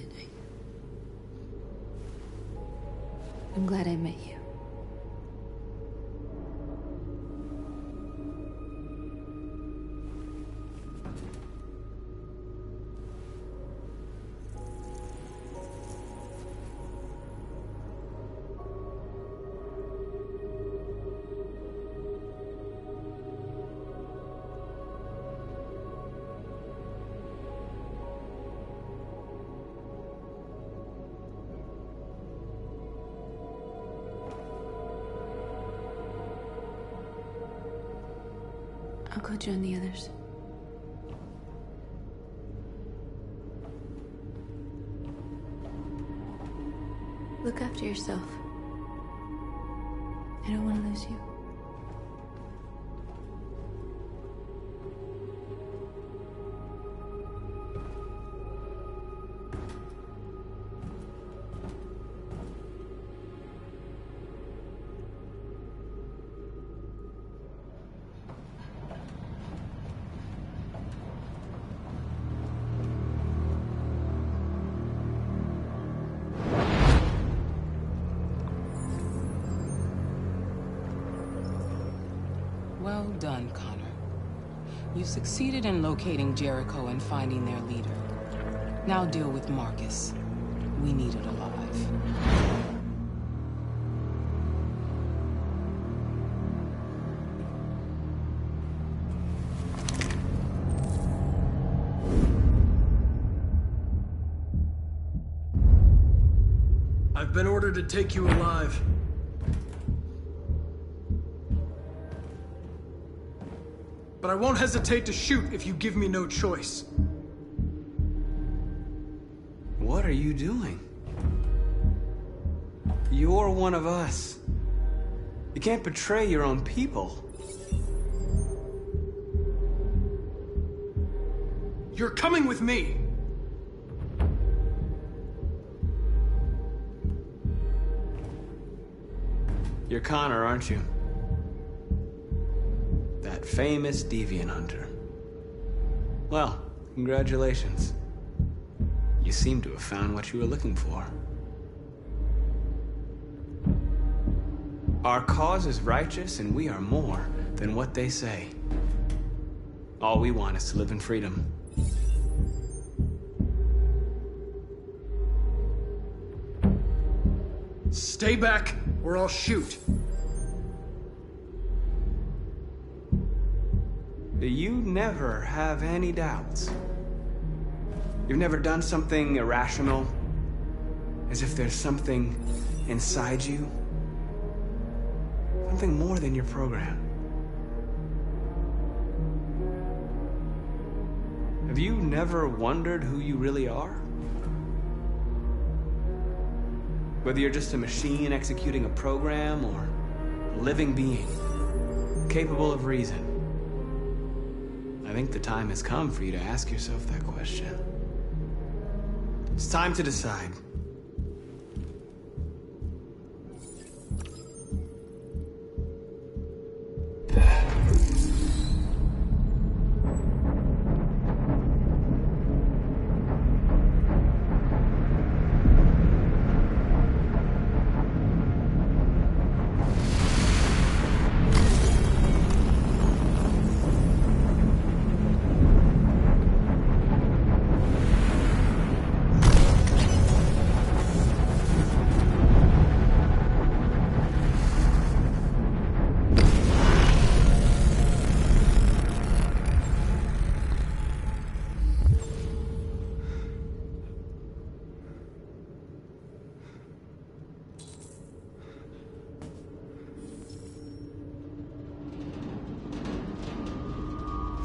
I'm glad I met you. I'll go join the others. Look after yourself. I don't want to lose you. Well done, Connor. You succeeded in locating Jericho and finding their leader. Now deal with Marcus. We need it alive. I've been ordered to take you alive. But I won't hesitate to shoot if you give me no choice. What are you doing? You're one of us. You can't betray your own people. You're coming with me! You're Connor, aren't you? That famous deviant hunter. Well, congratulations. You seem to have found what you were looking for. Our cause is righteous, and we are more than what they say. All we want is to live in freedom. Stay back, or I'll shoot. You never have any doubts. You've never done something irrational, as if there's something inside you. Something more than your program. Have you never wondered who you really are? Whether you're just a machine executing a program or a living being, capable of reason. I think the time has come for you to ask yourself that question. It's time to decide.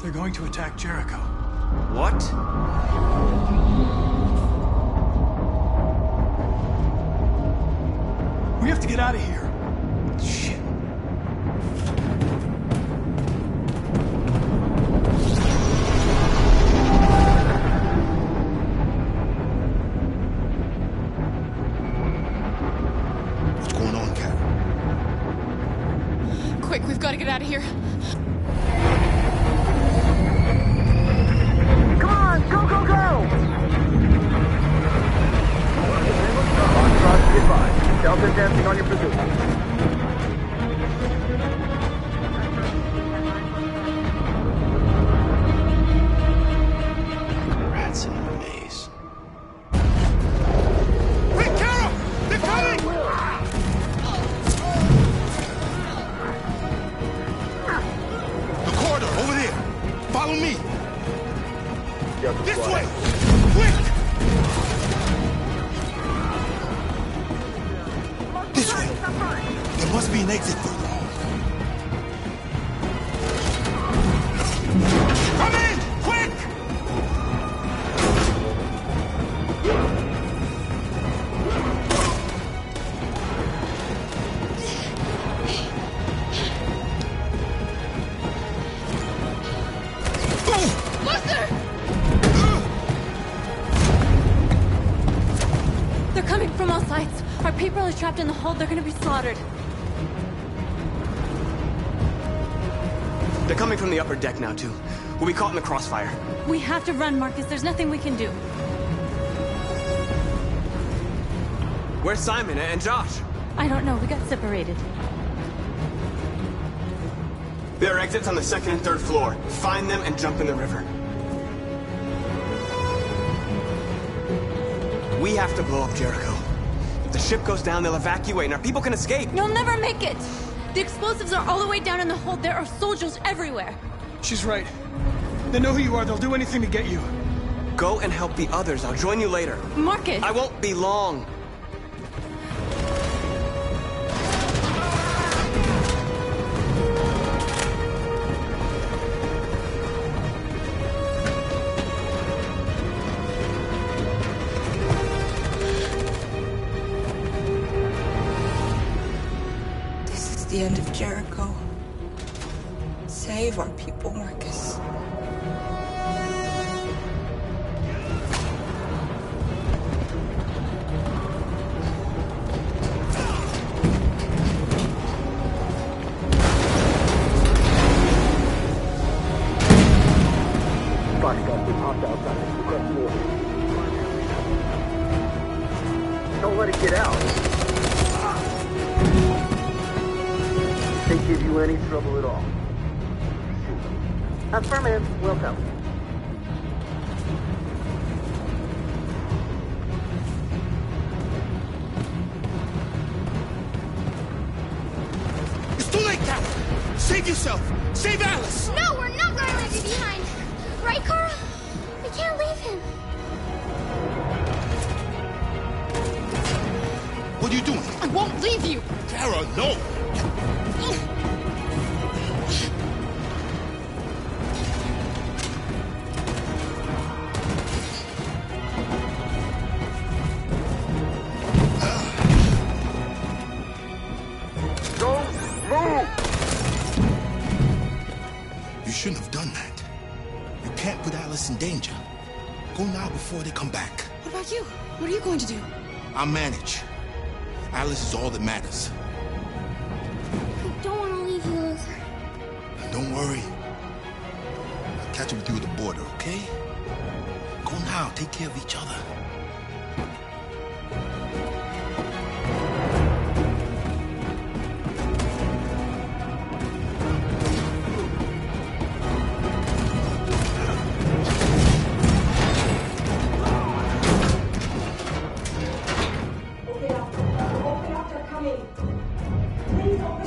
They're going to attack Jericho. What? We have to get out of here. Shit. What's going on, Kat? Quick, we've got to get out of here. Come on, go, go, go! On cross, goodbye. Delta dancing on your position. Rats in a maze. Hey, Carol! They're coming! The corridor, over there. Follow me. This way! Quick! This way. There must be an exit for you. Come in! Quick! They're coming from all sides. Our people are trapped in the hold. They're gonna be slaughtered. They're coming from the upper deck now, too. We'll be caught in the crossfire. We have to run, Marcus. There's nothing we can do. Where's Simon and Josh? I don't know. We got separated. There are exits on the second and third floor. Find them and jump in the river. We have to blow up Jericho. If the ship goes down, they'll evacuate and our people can escape. You'll never make it! The explosives are all the way down in the hold. There are soldiers everywhere. She's right. They know who you are. They'll do anything to get you. Go and help the others. I'll join you later. Marcus! I won't be long. the end of Jericho. Save our people, Marcus. Don't let it get out. They give you any trouble at all. Affirmative. Welcome. It's too late, Cal! Save yourself! Save Alice! No, we're not going to leave you behind. Right, Carl? We can't leave him. What are you doing? I won't leave you. Kara, no! Don't move! You shouldn't have done that. You can't put Alice in danger. Go now before they come back. What about you? What are you going to do? I'll manage. Alice is all that matters. I don't want to leave you, Luther. Don't worry. I'll catch up with you at the border, okay? Go now. Take care of each other.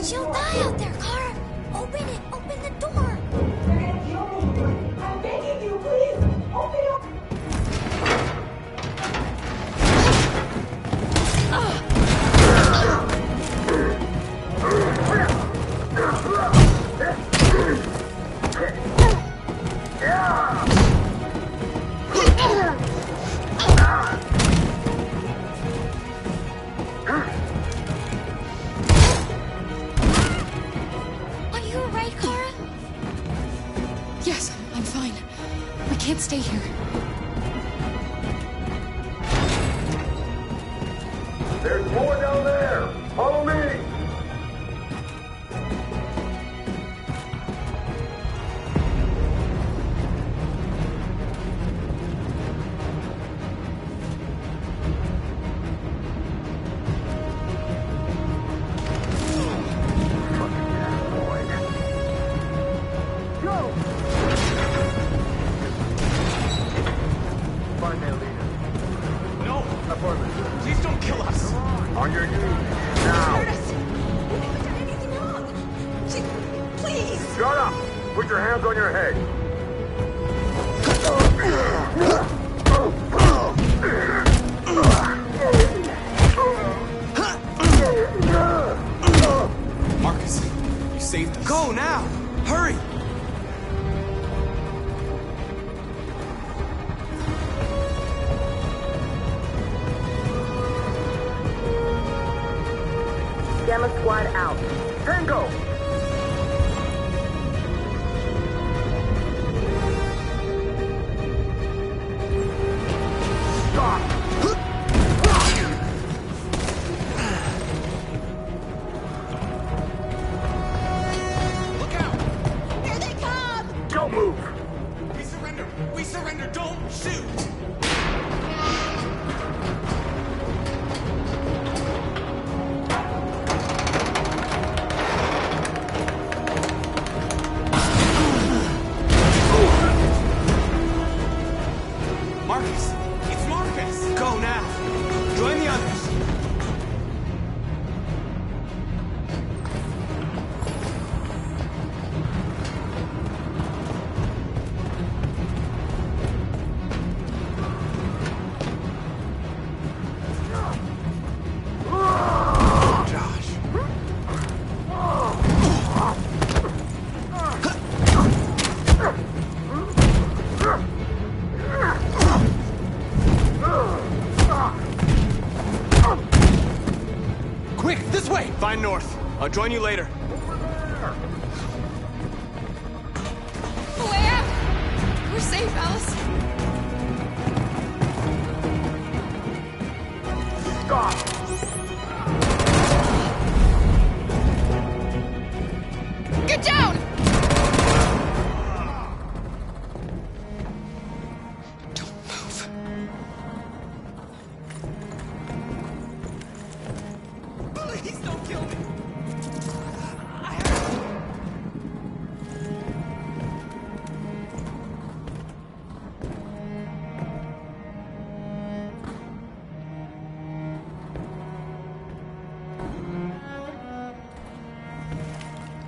She'll die out there, Kara. Open it. Open the door. They're gonna kill me. I'm begging you, please. Open up. Are you alright, Kara? Yes, I'm fine. We can't stay here. There's more down there. Follow me. Find their leader. No! Affirmative. Please don't kill us! On your knees. Now. Please. Shut up. Put your hands on your head. Marcus, you saved us. Go now! Hurry! Gamma squad out. Tango! Look out! Here they come! Don't move! We surrender! We surrender! Don't shoot! Marcus! It's Marcus! Go now! Join the others! Quick, this way! Find north. I'll join you later. A way out! We're safe, Alice. Stop! Get down! Please don't kill me!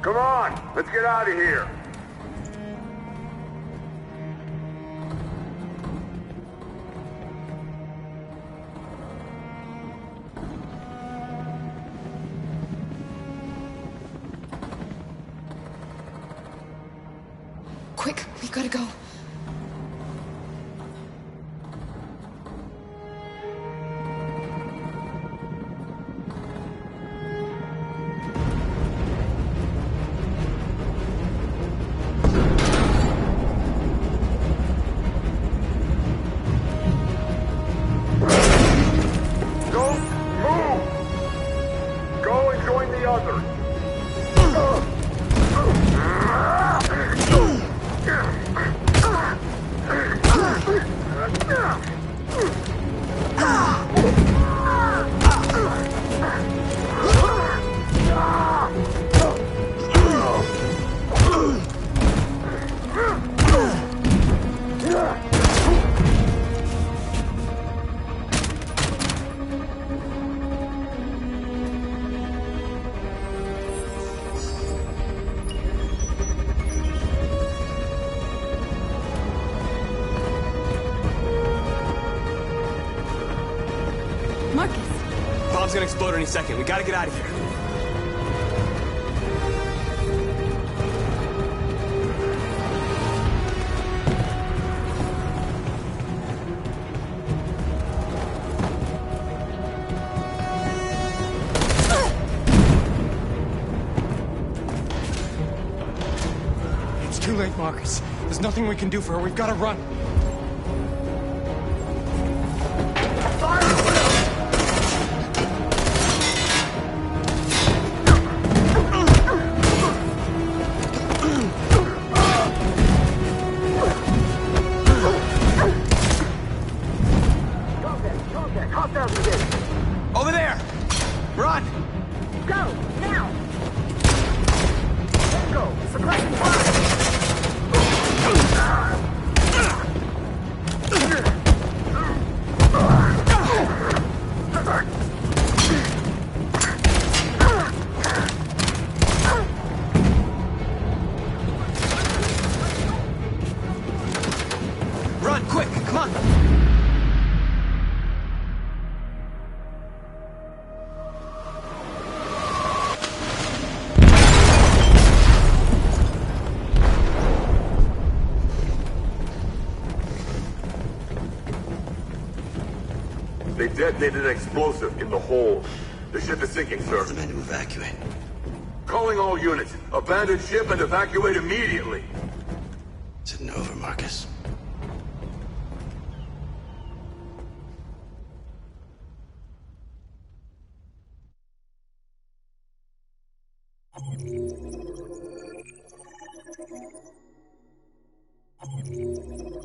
Come on, let's get out of here. Quick, we gotta go. Don't move! Go and join the others. Marcus! Bomb's gonna explode any second. We gotta get out of here. It's too late, Marcus. There's nothing we can do for her. We've got to run. Over there! Run! Go, now! Let go, suppressing Run, quick, come on! They detonated an explosive in the hold. The ship is sinking, sir. The men to evacuate. Calling all units. Abandon ship and evacuate immediately. Is it over, Marcus? fire!